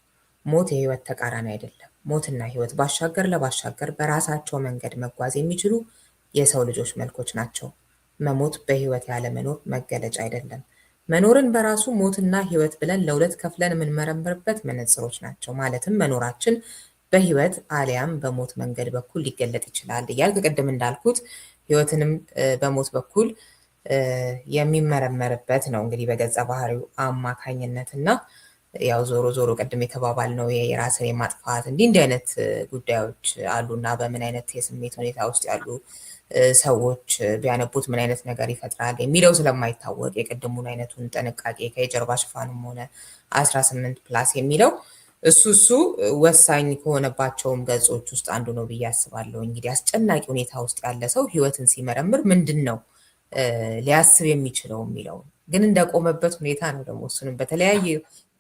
[SPEAKER 3] ሞት የህይወት ተቃራኒ አይደለም። ሞትና ህይወት ባሻገር ለባሻገር በራሳቸው መንገድ መጓዝ የሚችሉ የሰው ልጆች መልኮች ናቸው። መሞት በህይወት ያለ መኖር መገለጫ አይደለም። መኖርን በራሱ ሞትና ህይወት ብለን ለሁለት ከፍለን የምንመረምርበት መነጽሮች ናቸው። ማለትም መኖራችን በህይወት አሊያም በሞት መንገድ በኩል ሊገለጥ ይችላል እያልክ ቅድም እንዳልኩት ህይወትንም በሞት በኩል የሚመረመርበት ነው እንግዲህ በገጸ ባህሪው አማካኝነት እና ያው ዞሮ ዞሮ ቅድም የተባባል ነው የራስን የማጥፋት እንዲህ አይነት ጉዳዮች አሉና በምን አይነት የስሜት ሁኔታ ውስጥ ያሉ ሰዎች ቢያነቡት ምን አይነት ነገር ይፈጥራል የሚለው ስለማይታወቅ የቅድሙን አይነቱን ጥንቃቄ ከየጀርባ ሽፋንም ሆነ 18 ፕላስ የሚለው እሱ ወሳኝ ከሆነባቸውም ገጾች ውስጥ አንዱ ነው ብዬ አስባለሁ። እንግዲህ አስጨናቂ ሁኔታ ውስጥ ያለ ሰው ህይወትን ሲመረምር ምንድን ነው ሊያስብ የሚችለው የሚለው ግን እንደቆመበት ሁኔታ ነው። ደግሞ እሱንም በተለያየ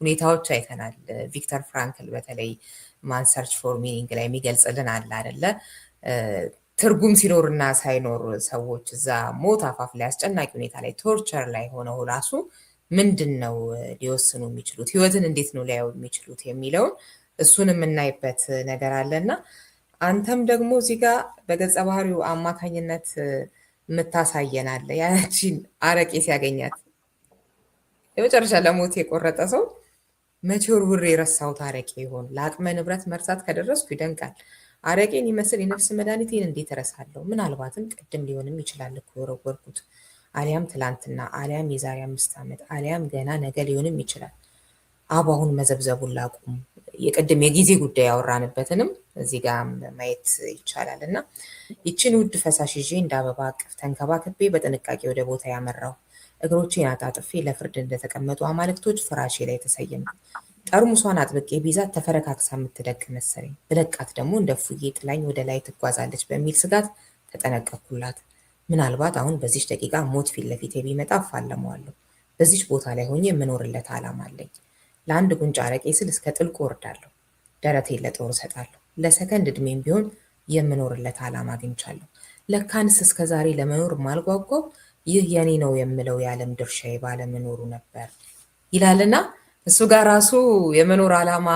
[SPEAKER 3] ሁኔታዎች አይተናል። ቪክተር ፍራንክል በተለይ ማን ሰርች ፎር ሚኒንግ ላይ የሚገልጽልን አለ አይደለ? ትርጉም ሲኖርና ሳይኖር ሰዎች እዛ ሞት አፋፍ ላይ አስጨናቂ ሁኔታ ላይ ቶርቸር ላይ ሆነው ራሱ ምንድን ነው ሊወስኑ የሚችሉት ህይወትን እንዴት ነው ሊያዩ የሚችሉት የሚለውን እሱን የምናይበት ነገር አለና አንተም ደግሞ እዚህ ጋር በገጸ ባህሪው አማካኝነት የምታሳየናለ ያቺን አረቄ ሲያገኛት የመጨረሻ ለሞት የቆረጠ ሰው መቼ ውርውሬ የረሳሁት አረቄ ይሆን? ለአቅመ ንብረት መርሳት ከደረስኩ ይደንቃል። አረቄን ይመስል የነፍስ መድኃኒቴን እንዴት እረሳለሁ? ምናልባትም ቅድም ሊሆንም ይችላል እኮ የወረወርኩት፣ አሊያም ትላንትና፣ አሊያም የዛሬ 5 ዓመት፣ አሊያም ገና ነገ ሊሆንም ይችላል። አሁን መዘብዘቡን ላቁም። የቅድም የጊዜ ጉዳይ ያወራንበትንም እዚህ ጋር ማየት ይቻላል። እና ይችን ውድ ፈሳሽ ይዤ እንደ አበባ አቅፍ ተንከባክቤ በጥንቃቄ ወደ ቦታ ያመራው እግሮቼን አጣጥፌ ለፍርድ እንደተቀመጡ አማልክቶች ፍራሼ ላይ ተሰየመ። ጠርሙሷን አጥብቄ ቢዛት ተፈረካክሳ የምትደቅ መሰለኝ። ብለቃት ደግሞ እንደ ፉዬ ጥላኝ ወደ ላይ ትጓዛለች በሚል ስጋት ተጠነቀቅኩላት። ምናልባት አሁን በዚች ደቂቃ ሞት ፊት ለፊቴ ቢመጣ እፋለመዋለሁ። በዚች ቦታ ላይ ሆኜ የምኖርለት ዓላማ አለኝ። ለአንድ ጉንጭ አረቄ ስል እስከ ጥልቁ ወርዳለሁ። ደረቴን ለጦር እሰጣለሁ። ለሰከንድ ዕድሜም ቢሆን የምኖርለት ዓላማ አግኝቻለሁ። ለካንስ እስከ ዛሬ ለመኖር ማልጓጓው ይህ የኔ ነው የምለው የዓለም ድርሻዬ ባለመኖሩ ነበር ይላልና እሱ ጋር ራሱ የመኖር ዓላማ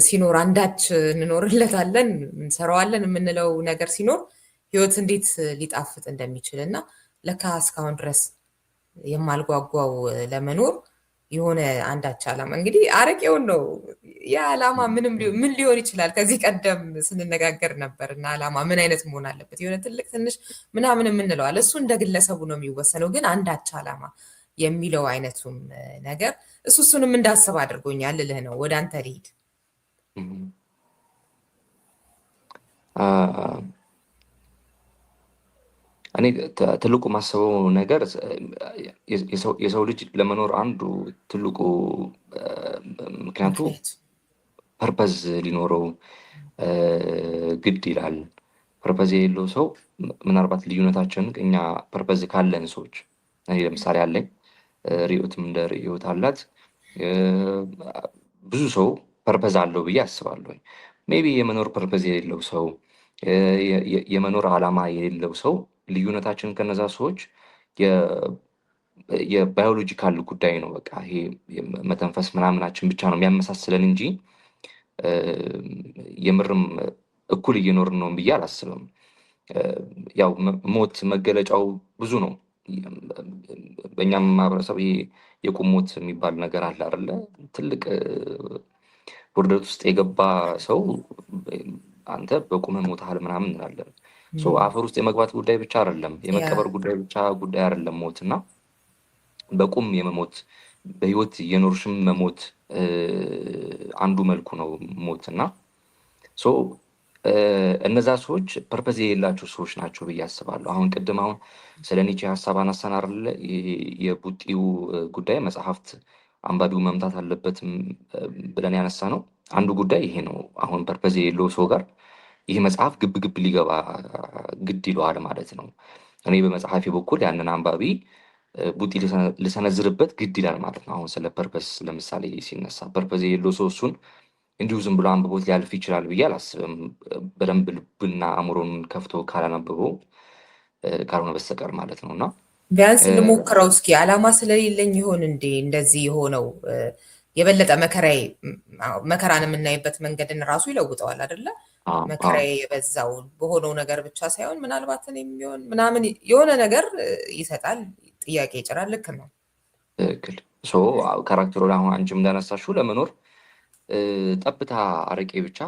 [SPEAKER 3] ሲኖር አንዳች እንኖርለታለን፣ እንሰራዋለን የምንለው ነገር ሲኖር ህይወት እንዴት ሊጣፍጥ እንደሚችል እና ለካ እስካሁን ድረስ የማልጓጓው ለመኖር የሆነ አንዳች ዓላማ እንግዲህ አረቄውን ነው። የዓላማ ምን ሊሆን ይችላል? ከዚህ ቀደም ስንነጋገር ነበር እና ዓላማ ምን አይነት መሆን አለበት? የሆነ ትልቅ ትንሽ ምናምን የምንለዋል። እሱ እንደ ግለሰቡ ነው የሚወሰነው። ግን አንዳች ዓላማ የሚለው አይነቱም ነገር እሱንም እንዳስብ አድርጎኛል ልልህ ነው። ወደ አንተ ልሂድ።
[SPEAKER 4] እኔ ትልቁ ማሰበው ነገር የሰው ልጅ ለመኖር አንዱ ትልቁ ምክንያቱ ፐርፐዝ ሊኖረው ግድ ይላል። ፐርፐዝ የሌለው ሰው ምናልባት ልዩነታችን እኛ ፐርፐዝ ካለን ሰዎች እኔ ለምሳሌ አለኝ፣ ርዕዮትም እንደ ርዕዮት አላት። ብዙ ሰው ፐርፐዝ አለው ብዬ አስባለሁ። ሜይ ቢ የመኖር ፐርፐዝ የሌለው ሰው፣ የመኖር ዓላማ የሌለው ሰው ልዩነታችን ከነዛ ሰዎች የባዮሎጂካል ጉዳይ ነው። በቃ ይሄ መተንፈስ ምናምናችን ብቻ ነው የሚያመሳስለን እንጂ የምርም እኩል እየኖርን ነው ብዬ አላስብም። ያው ሞት መገለጫው ብዙ ነው። በእኛም ማህበረሰብ ይሄ የቁም ሞት የሚባል ነገር አለ አይደለ? ትልቅ ውርደት ውስጥ የገባ ሰው አንተ በቁምህ ሞተሃል ምናምን እንላለን። አፈር ውስጥ የመግባት ጉዳይ ብቻ አይደለም፣ የመቀበር ጉዳይ አይደለም ሞት እና በቁም የመሞት በህይወት የኖርሽም መሞት አንዱ መልኩ ነው ሞት እና እነዛ ሰዎች ፐርፐዝ የሌላቸው ሰዎች ናቸው ብዬ አስባለሁ። አሁን ቅድም ስለ ኒቼ ሀሳብ አነሳን አይደለ? የቡጢው ጉዳይ መጽሐፍት አንባቢው መምታት አለበትም ብለን ያነሳ ነው አንዱ ጉዳይ ይሄ ነው። አሁን ፐርፐዝ የሌለው ሰው ጋር ይህ መጽሐፍ ግብ ሊገባ ግድ ይለዋል ማለት ነው። እኔ በመጽሐፊ በኩል ያንን አንባቢ ቡጢ ልሰነዝርበት ግድ ይላል ማለት ነው። አሁን ስለ ፐርፐዝ ለምሳሌ ሲነሳ ፐርፐዝ የሌለው ሰው እሱን እንዲሁ ዝም ብሎ አንብቦት ሊያልፍ ይችላል ብዬ አላስብም። በደንብ ልብና አእምሮን ከፍቶ ካላነበበው ካልሆነ በስተቀር ማለት ነው። እና
[SPEAKER 3] ቢያንስ ልሞክረው እስኪ። ዓላማ ስለሌለኝ ይሆን እንዴ እንደዚህ የሆነው? የበለጠ መከራን የምናይበት መንገድን ራሱ ይለውጠዋል አይደለ? መከራዬ የበዛው በሆነው ነገር ብቻ ሳይሆን ምናልባት የሚሆን ምናምን የሆነ ነገር ይሰጣል፣ ጥያቄ ይጭራል። ልክ ነው።
[SPEAKER 4] ትክክል። ካራክተሩ አሁን አንቺም እንዳነሳሽው ለመኖር ጠብታ አረቄ ብቻ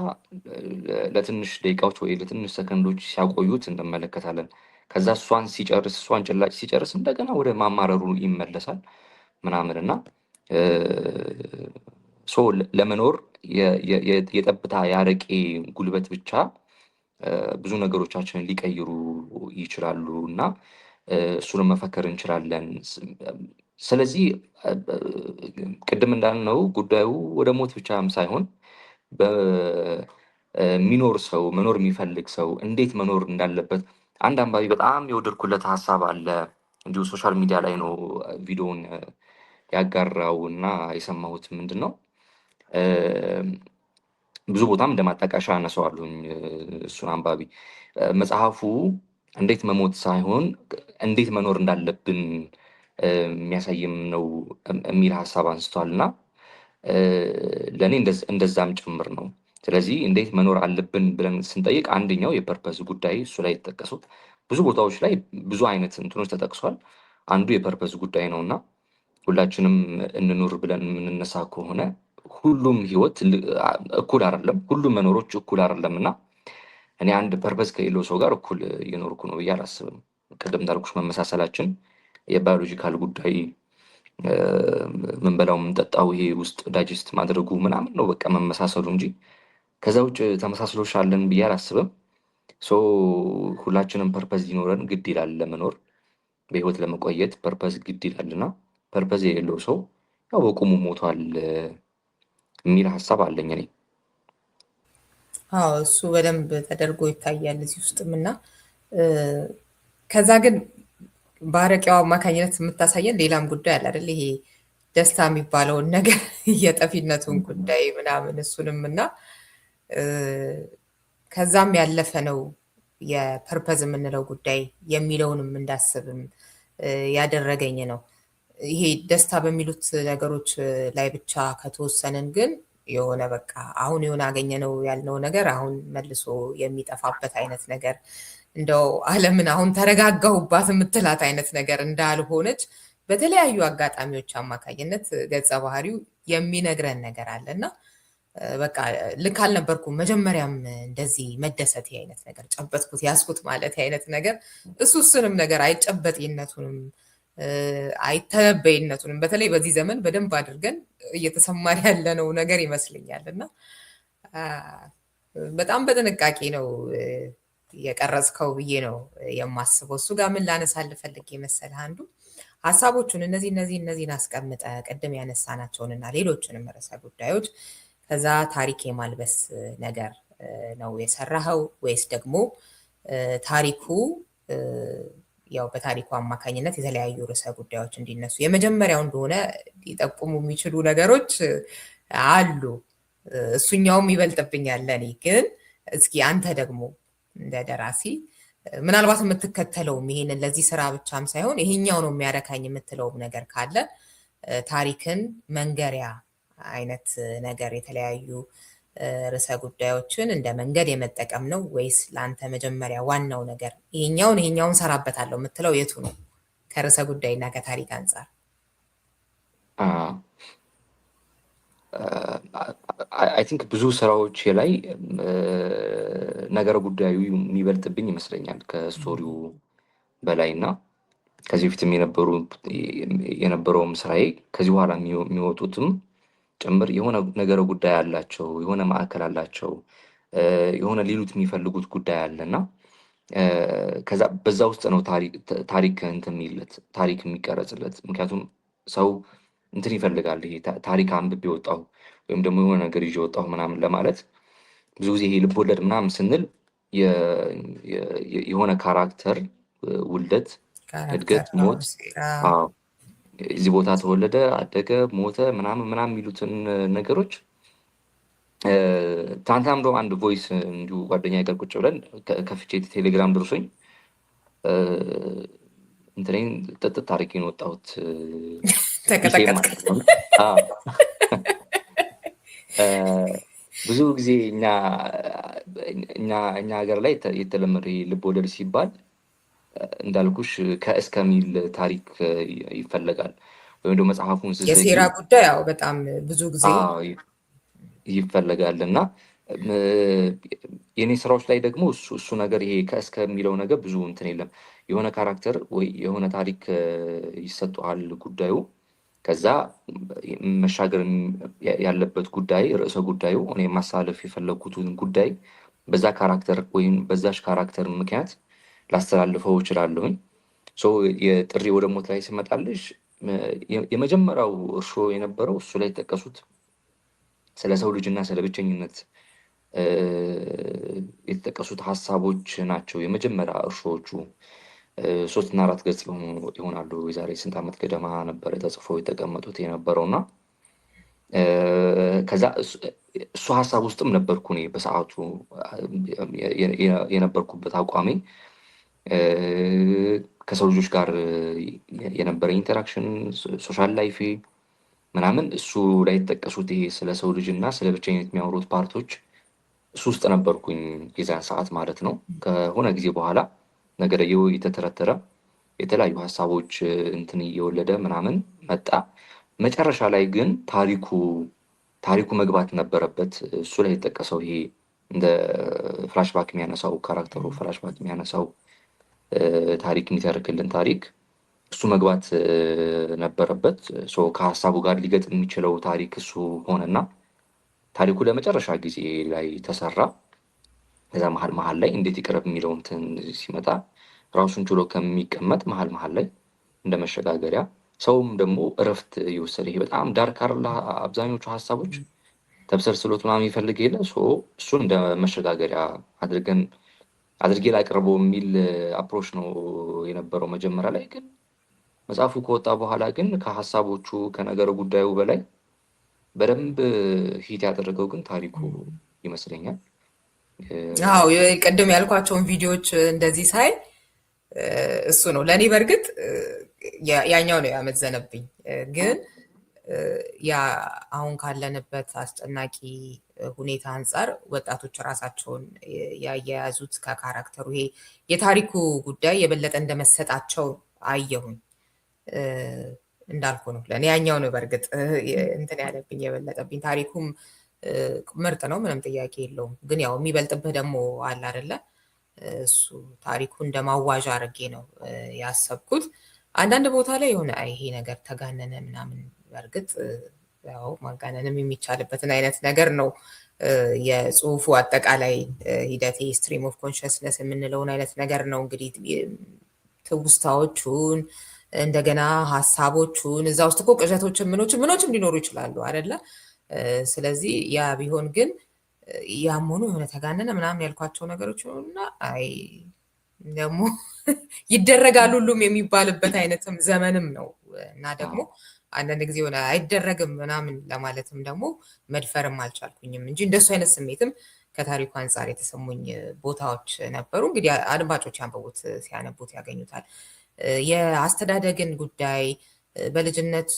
[SPEAKER 4] ለትንሽ ደቂቃዎች ወይ ለትንሽ ሰከንዶች ሲያቆዩት እንመለከታለን። ከዛ እሷን ጭላጭ ሲጨርስ እንደገና ወደ ማማረሩ ይመለሳል ምናምን እና ለመኖር የጠብታ ያረቄ ጉልበት ብቻ ብዙ ነገሮቻችንን ሊቀይሩ ይችላሉ እና እሱንም መፈከር እንችላለን። ስለዚህ ቅድም እንዳልነው ጉዳዩ ወደ ሞት ብቻም ሳይሆን በሚኖር ሰው መኖር የሚፈልግ ሰው እንዴት መኖር እንዳለበት አንድ አንባቢ በጣም የወደድኩለት ሀሳብ አለ። እንዲሁ ሶሻል ሚዲያ ላይ ነው ቪዲዮውን ያጋራው እና የሰማሁት ምንድን ነው ብዙ ቦታም እንደ ማጣቀሻ አነሳዋለሁኝ እሱን አንባቢ መጽሐፉ እንዴት መሞት ሳይሆን እንዴት መኖር እንዳለብን የሚያሳይም ነው የሚል ሀሳብ አንስቷል እና ለእኔ እንደዛም ጭምር ነው። ስለዚህ እንዴት መኖር አለብን ብለን ስንጠይቅ አንደኛው የፐርፐዝ ጉዳይ እሱ ላይ የተጠቀሱት ብዙ ቦታዎች ላይ ብዙ አይነት እንትኖች ተጠቅሷል። አንዱ የፐርፐዝ ጉዳይ ነው እና ሁላችንም እንኑር ብለን የምንነሳ ከሆነ ሁሉም ህይወት እኩል አይደለም፣ ሁሉም መኖሮች እኩል አይደለም እና እኔ አንድ ፐርፐዝ ከሌለው ሰው ጋር እኩል እየኖርኩ ነው ብዬ አላስብም። ቅድም እንዳልኩሽ መመሳሰላችን የባዮሎጂካል ጉዳይ ምንበላው የምንጠጣው ይሄ ውስጥ ዳይጀስት ማድረጉ ምናምን ነው በቃ መመሳሰሉ እንጂ ከዛ ውጭ ተመሳስሎች አለን ብዬ አላስብም። ሁላችንም ፐርፐዝ ሊኖረን ግድ ይላል ለመኖር በህይወት ለመቆየት ፐርፐዝ ግድ ይላልና ፐርፐዝ የሌለው ሰው ያው በቁሙ ሞቷል የሚል ሀሳብ አለኝ እኔ።
[SPEAKER 3] አዎ እሱ በደንብ ተደርጎ ይታያል እዚህ ውስጥም እና ከዛ ግን በአረቂያው አማካኝነት የምታሳየን ሌላም ጉዳይ አለ አይደል? ይሄ ደስታ የሚባለውን ነገር የጠፊነቱን ጉዳይ ምናምን እሱንም እና ከዛም ያለፈ ነው የፐርፐዝ የምንለው ጉዳይ የሚለውንም እንዳስብም ያደረገኝ ነው። ይሄ ደስታ በሚሉት ነገሮች ላይ ብቻ ከተወሰንን ግን የሆነ በቃ አሁን የሆነ አገኘነው ያልነው ነገር አሁን መልሶ የሚጠፋበት አይነት ነገር እንደው ዓለምን አሁን ተረጋጋሁባት የምትላት አይነት ነገር እንዳልሆነች በተለያዩ አጋጣሚዎች አማካኝነት ገጸ ባህሪው የሚነግረን ነገር አለ እና በቃ ልክ አልነበርኩም መጀመሪያም እንደዚህ መደሰት አይነት ነገር ጨበጥኩት ያስኩት ማለት አይነት ነገር እሱንም ነገር አይጨበጥነቱንም አይተነበይነቱንም በተለይ በዚህ ዘመን በደንብ አድርገን እየተሰማን ያለነው ነገር ይመስለኛል እና በጣም በጥንቃቄ ነው የቀረጽከው ብዬ ነው የማስበው። እሱ ጋር ምን ላነሳልህ ፈልጌ መሰለህ አንዱ ሀሳቦቹን እነዚህን አስቀምጠ ቅድም ያነሳናቸውንና ሌሎችንም ርዕሰ ጉዳዮች ከዛ ታሪክ የማልበስ ነገር ነው የሰራኸው ወይስ ደግሞ ታሪኩ ያው በታሪኩ አማካኝነት የተለያዩ ርዕሰ ጉዳዮች እንዲነሱ የመጀመሪያው እንደሆነ ሊጠቁሙ የሚችሉ ነገሮች አሉ። እሱኛውም ይበልጥብኛል ለኔ። ግን እስኪ አንተ ደግሞ እንደ ደራሲ ምናልባት የምትከተለውም ይሄንን ለዚህ ስራ ብቻም ሳይሆን ይሄኛው ነው የሚያረካኝ የምትለውም ነገር ካለ ታሪክን መንገሪያ አይነት ነገር የተለያዩ ርዕሰ ጉዳዮችን እንደ መንገድ የመጠቀም ነው ወይስ ለአንተ መጀመሪያ ዋናው ነገር ይሄኛውን ሰራበታለሁ የምትለው የቱ ነው ከርዕሰ ጉዳይና ከታሪክ አንጻር?
[SPEAKER 4] አይ ቲንክ ብዙ ስራዎች ላይ ነገረ ጉዳዩ የሚበልጥብኝ ይመስለኛል ከስቶሪው በላይ እና ከዚህ በፊትም የነበረውም ስራዬ ከዚህ በኋላ የሚወጡትም ጭምር የሆነ ነገረ ጉዳይ አላቸው፣ የሆነ ማዕከል አላቸው፣ የሆነ ሊሉት የሚፈልጉት ጉዳይ አለና ከዛ በዛ ውስጥ ነው ታሪክ እንትን የሚለት ታሪክ የሚቀረጽለት። ምክንያቱም ሰው እንትን ይፈልጋል። ይሄ ታሪክ አንብቤ ወጣሁ ወይም ደግሞ የሆነ ነገር ይዤ ወጣሁ ምናምን ለማለት ብዙ ጊዜ ይሄ ልቦለድ ምናምን ስንል የሆነ ካራክተር ውልደት፣ እድገት፣ ሞት እዚህ ቦታ ተወለደ፣ አደገ፣ ሞተ ምናምን የሚሉትን ነገሮች ትናንትናም እንደውም አንድ ቮይስ እንዲሁ ጓደኛ ጋር ቁጭ ብለን ከፍቼ ቴሌግራም ደርሶኝ እንትኔን ጥጥት ታሪኬን ወጣሁት። ብዙ ጊዜ እኛ ሀገር ላይ የተለመደ ልብ ወለድ ሲባል እንዳልኩሽ ከእስከሚል ታሪክ ይፈለጋል። ወይም ደግሞ መጽሐፉን
[SPEAKER 3] የሴራ ጉዳይ ያው በጣም ብዙ ጊዜ
[SPEAKER 4] ይፈለጋል እና የኔ ስራዎች ላይ ደግሞ እሱ ነገር ይሄ ከእስከ የሚለው ነገር ብዙ እንትን የለም። የሆነ ካራክተር ወይ የሆነ ታሪክ ይሰጠዋል ጉዳዩ። ከዛ መሻገር ያለበት ጉዳይ ርዕሰ ጉዳዩ እኔ ማሳለፍ የፈለግኩትን ጉዳይ በዛ ካራክተር ወይም በዛች ካራክተር ምክንያት ላስተላልፈው እችላለሁኝ። የጥሪ ወደ ሞት ላይ ስመጣልሽ የመጀመሪያው እርሾ የነበረው እሱ ላይ የተጠቀሱት ስለ ሰው ልጅና ስለ ብቸኝነት የተጠቀሱት ሀሳቦች ናቸው። የመጀመሪያ እርሾዎቹ 3 እና 4 ገጽ ይሆናሉ። የዛሬ ስንት ዓመት ገደማ ነበር ተጽፎ የተቀመጡት የነበረው እና ከዛ እሱ ሀሳብ ውስጥም ነበርኩ እኔ በሰዓቱ የነበርኩበት አቋሜ ከሰው ልጆች ጋር የነበረ ኢንተራክሽን ሶሻል ላይፌ ምናምን እሱ ላይ የተጠቀሱት ይሄ ስለ ሰው ልጅ እና ስለ ብቸኝነት የሚያወሩት ፓርቶች እሱ ውስጥ ነበርኩኝ የዛን ሰዓት ማለት ነው። ከሆነ ጊዜ በኋላ ነገርየው የተተረተረ የተለያዩ ሀሳቦች እንትን እየወለደ ምናምን መጣ። መጨረሻ ላይ ግን ታሪኩ መግባት ነበረበት። እሱ ላይ የተጠቀሰው ይሄ እንደ ፍላሽባክ የሚያነሳው ካራክተሩ ፍላሽባክ የሚያነሳው ታሪክ የሚተርክልን ታሪክ እሱ መግባት ነበረበት። ከሀሳቡ ጋር ሊገጥም የሚችለው ታሪክ እሱ ሆነና ታሪኩ ለመጨረሻ ጊዜ ላይ ተሰራ። ከዛ መሀል ላይ እንዴት ይቅረብ የሚለው እንትን ሲመጣ ራሱን ችሎ ከሚቀመጥ መሀል ላይ እንደ መሸጋገሪያ ሰውም ደግሞ እረፍት ይወሰድ። ይሄ በጣም ዳርክ አይደለ? አብዛኞቹ ሀሳቦች ተብሰልስሎት ምናምን ይፈልግ የለ እሱን እንደ መሸጋገሪያ አድርጌ ላቅርበው የሚል አፕሮች ነው የነበረው መጀመሪያ ላይ። ግን መጽሐፉ ከወጣ በኋላ ግን ከሀሳቦቹ ከነገረ ጉዳዩ በላይ በደንብ ሂት ያደረገው ግን ታሪኩ ይመስለኛል።
[SPEAKER 3] አዎ ቅድም ያልኳቸውን ቪዲዮዎች እንደዚህ ሳይ እሱ ነው ለእኔ በእርግጥ ያኛው ነው ያመዘነብኝ። ግን ያ አሁን ካለንበት አስጨናቂ ሁኔታ አንጻር ወጣቶች ራሳቸውን ያያያዙት ከካራክተሩ ይሄ የታሪኩ ጉዳይ የበለጠ እንደመሰጣቸው አየሁኝ። እንዳልኩ ነው ለእኔ ያኛው ነው በእርግጥ እንትን ያለብኝ የበለጠብኝ። ታሪኩም ምርጥ ነው፣ ምንም ጥያቄ የለውም። ግን ያው የሚበልጥብህ ደግሞ አለ አይደለ? እሱ ታሪኩ እንደማዋዣ አድርጌ ነው ያሰብኩት። አንዳንድ ቦታ ላይ የሆነ ይሄ ነገር ተጋነነ ምናምን፣ በእርግጥ ያው ማጋነንም የሚቻልበትን አይነት ነገር ነው የጽሁፉ አጠቃላይ ሂደት ስትሪም ኦፍ ኮንሽስነስ የምንለውን አይነት ነገር ነው እንግዲህ ትውስታዎቹን እንደገና ሀሳቦቹን እዛ ውስጥ እኮ ቅዠቶችን ምኖችም ሊኖሩ ይችላሉ አይደለ? ስለዚህ ያ ቢሆን ግን ያም ሆኖ የሆነ ተጋነነ ምናምን ያልኳቸው ነገሮች እና አይ ደግሞ ይደረጋል ሁሉም የሚባልበት አይነትም ዘመንም ነው እና ደግሞ አንዳንድ ጊዜ ሆነ አይደረግም ምናምን ለማለትም ደግሞ መድፈርም አልቻልኩኝም እንጂ እንደሱ አይነት ስሜትም ከታሪኩ አንጻር የተሰሙኝ ቦታዎች ነበሩ። እንግዲህ አድማጮች ያንበቡት ሲያነቡት ያገኙታል። የአስተዳደግን ጉዳይ በልጅነት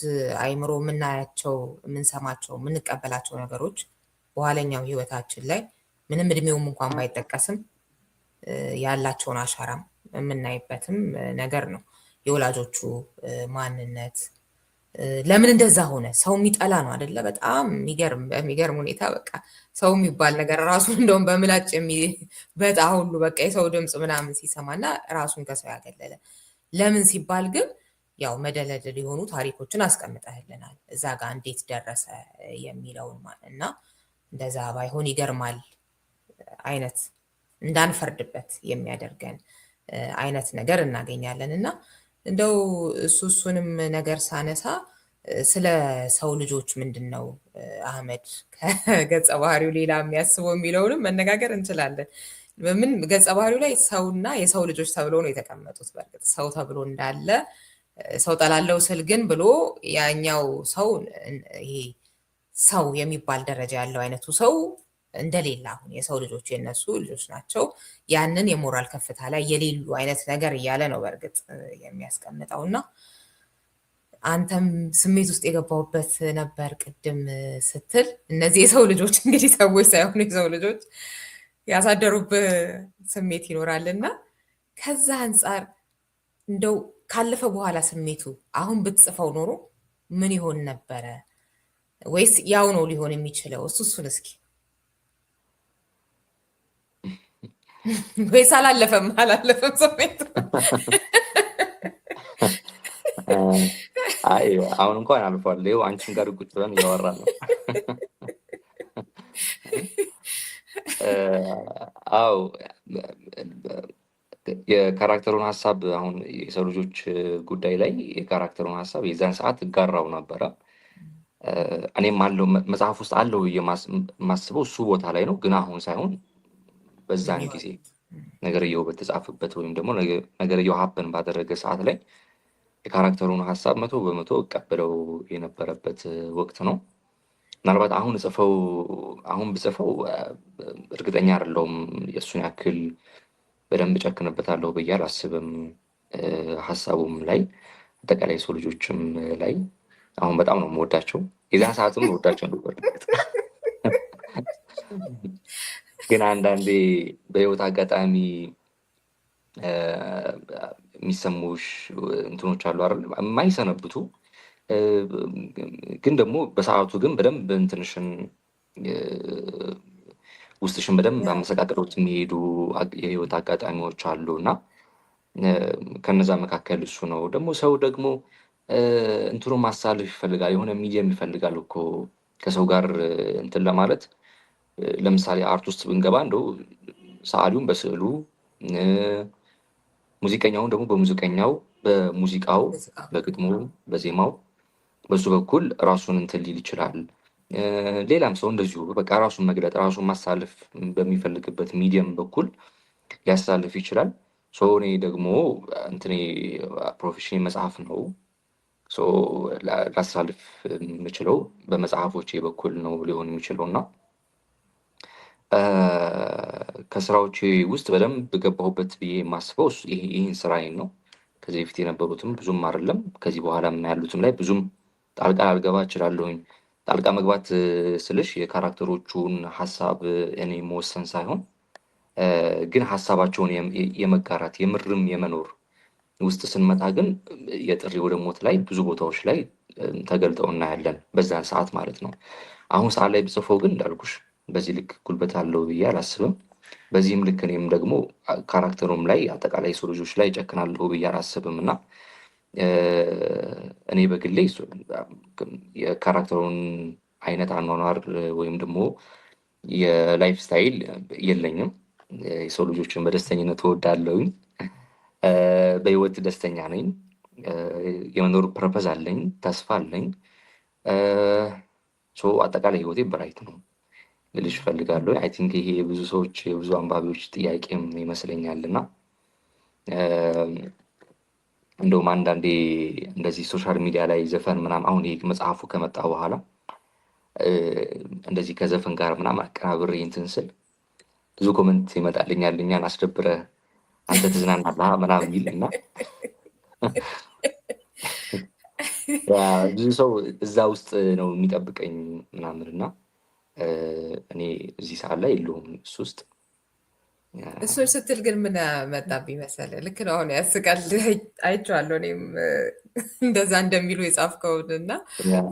[SPEAKER 3] አይምሮ የምናያቸው የምንሰማቸው የምንቀበላቸው ነገሮች በኋለኛው ህይወታችን ላይ ምንም እድሜውም እንኳን ባይጠቀስም ያላቸውን አሻራም የምናይበትም ነገር ነው። የወላጆቹ ማንነት ለምን እንደዛ ሆነ? ሰው የሚጠላ ነው አይደለ? በጣም በሚገርም ሁኔታ በቃ ሰው የሚባል ነገር ራሱን እንደውም በምላጭ የሚበጣ ሁሉ በቃ የሰው ድምፅ ምናምን ሲሰማና ራሱን ከሰው ያገለለ ለምን ሲባል ግን ያው መደለደል የሆኑ ታሪኮችን አስቀምጠህልናል እዛ ጋር እንዴት ደረሰ የሚለውን እና እንደዛ ባይሆን ይገርማል አይነት እንዳንፈርድበት የሚያደርገን አይነት ነገር እናገኛለን። እና እንደው እሱንም ነገር ሳነሳ ስለ ሰው ልጆች ምንድን ነው አህመድ ከገጸ ባህሪው ሌላ የሚያስበው የሚለውንም መነጋገር እንችላለን። በምን ገጸ ባህሪው ላይ ሰውና የሰው ልጆች ተብሎ ነው የተቀመጡት። በእርግጥ ሰው ተብሎ እንዳለ ሰው ጠላለው ስል ግን ብሎ ያኛው ሰው ይሄ ሰው የሚባል ደረጃ ያለው አይነቱ ሰው እንደሌላ አሁን የሰው ልጆች የነሱ ልጆች ናቸው ያንን የሞራል ከፍታ ላይ የሌሉ አይነት ነገር እያለ ነው በእርግጥ የሚያስቀምጠው። እና አንተም ስሜት ውስጥ የገባውበት ነበር ቅድም ስትል እነዚህ የሰው ልጆች እንግዲህ ሰዎች ሳይሆኑ የሰው ልጆች ያሳደሩብህ ስሜት ይኖራልና ከዛ አንጻር እንደው ካለፈ በኋላ ስሜቱ አሁን ብትጽፈው ኖሮ ምን ይሆን ነበረ? ወይስ ያው ነው ሊሆን የሚችለው? እሱን እስኪ ወይስ አላለፈም ስሜቱ?
[SPEAKER 4] አይ አሁን እንኳን አልፏል። ይኸው አንቺም ጋር ቁጭ ብለን እያወራን ነው። አዎ የካራክተሩን ሀሳብ አሁን የሰው ልጆች ጉዳይ ላይ የካራክተሩን ሀሳብ የዛን ሰዓት እጋራው ነበረ። እኔም አለው መጽሐፍ ውስጥ አለው የማስበው እሱ ቦታ ላይ ነው። ግን አሁን ሳይሆን በዛን ጊዜ ነገርየው በተጻፈበት ወይም ደግሞ ነገርየው ሀፕን ባደረገ ሰዓት ላይ የካራክተሩን ሀሳብ 100% እቀበለው የነበረበት ወቅት ነው። ምናልባት አሁን ብጽፈው እርግጠኛ አይደለሁም የእሱን ያክል በደንብ ጨክንበታለሁ ብዬ አላስብም። ሀሳቡም ላይ አጠቃላይ ሰው ልጆችም ላይ አሁን በጣም ነው የምወዳቸው። የዛን ሰዓትም ወዳቸው ነበር። ግን አንዳንዴ በህይወት አጋጣሚ የሚሰሙሽ እንትኖች አሉ አይደል? የማይሰነብቱ ግን ደግሞ በሰዓቱ ግን በደንብ እንትንሽን ውስጥሽን በደንብ አመሰቃቅሎት የሚሄዱ የህይወት አጋጣሚዎች አሉ እና ከነዛ መካከል እሱ ነው። ደግሞ ሰው ደግሞ እንትኑ ማሳለፍ ይፈልጋል፣ የሆነ ሚዲየም ይፈልጋል እኮ ከሰው ጋር እንትን ለማለት። ለምሳሌ አርት ውስጥ ብንገባ እንደው ሰዓሊውን በስዕሉ፣ ሙዚቀኛውን ደግሞ በሙዚቀኛው፣ በሙዚቃው፣ በግጥሙ፣ በዜማው በሱ በኩል ራሱን እንትን ሊል ይችላል። ሌላም ሰው እንደዚሁ በቃ ራሱን መግለጥ ራሱን ማሳለፍ በሚፈልግበት ሚዲየም በኩል ሊያሳልፍ ይችላል። እኔ ደግሞ እንትኔ ፕሮፌሽን መጽሐፍ ነው። ላሳልፍ የምችለው በመጽሐፎቼ በኩል ነው ሊሆን የሚችለው እና ከስራዎቼ ውስጥ በደንብ ገባሁበት ብዬ የማስበው ይህን ስራዬን ነው። ከዚህ በፊት የነበሩትም ብዙም አይደለም፣ ከዚህ በኋላ ያሉትም ላይ ብዙም ጣልቃ አልገባ እችላለሁኝ። ጣልቃ መግባት ስልሽ የካራክተሮቹን ሀሳብ እኔ መወሰን ሳይሆን ግን ሀሳባቸውን የመጋራት የምርም የመኖር ውስጥ ስንመጣ ግን የጥሪ ወደ ሞት ላይ ብዙ ቦታዎች ላይ ተገልጠው እናያለን፣ በዛን ሰዓት ማለት ነው። አሁን ሰዓት ላይ ብጽፈው ግን እንዳልኩሽ በዚህ ልክ ጉልበት አለው ብዬ አላስብም። በዚህም ልክ እኔም ደግሞ ካራክተሩም ላይ አጠቃላይ ሰው ልጆች ላይ ጨክናለሁ ብዬ አላስብም እና እኔ በግሌ የካራክተሩን አይነት አኗኗር ወይም ደግሞ የላይፍ ስታይል የለኝም። የሰው ልጆችን በደስተኝነት እወዳለሁኝ። በህይወት ደስተኛ ነኝ። የመኖር ፐርፐዝ አለኝ፣ ተስፋ አለኝ። አጠቃላይ ህይወቴ ብራይት ነው ልልሽ እፈልጋለሁ። አይ ቲንክ ይሄ የብዙ ሰዎች የብዙ አንባቢዎች ጥያቄም ይመስለኛል እና እንደውም አንዳንዴ እንደዚህ ሶሻል ሚዲያ ላይ ዘፈን ምናምን አሁን ይሄ መጽሐፉ ከመጣ በኋላ እንደዚህ ከዘፈን ጋር ምናምን አቀናብሬ እንትን ስል ብዙ ኮመንት ይመጣልኛል። እኛን አስደብረህ አንተ ትዝናናለህ ምናምን የሚል እና ብዙ ሰው እዛ ውስጥ ነው የሚጠብቀኝ ምናምን እና እኔ እዚህ ሰዓት ላይ የለሁም እሱ ውስጥ።
[SPEAKER 3] እሱን ስትል ግን ምን መጣብኝ መሰለህ? ልክ ነው፣ አሁን ያስቃል። አይቼዋለሁ እኔም እንደዛ እንደሚሉ የጻፍከውን እና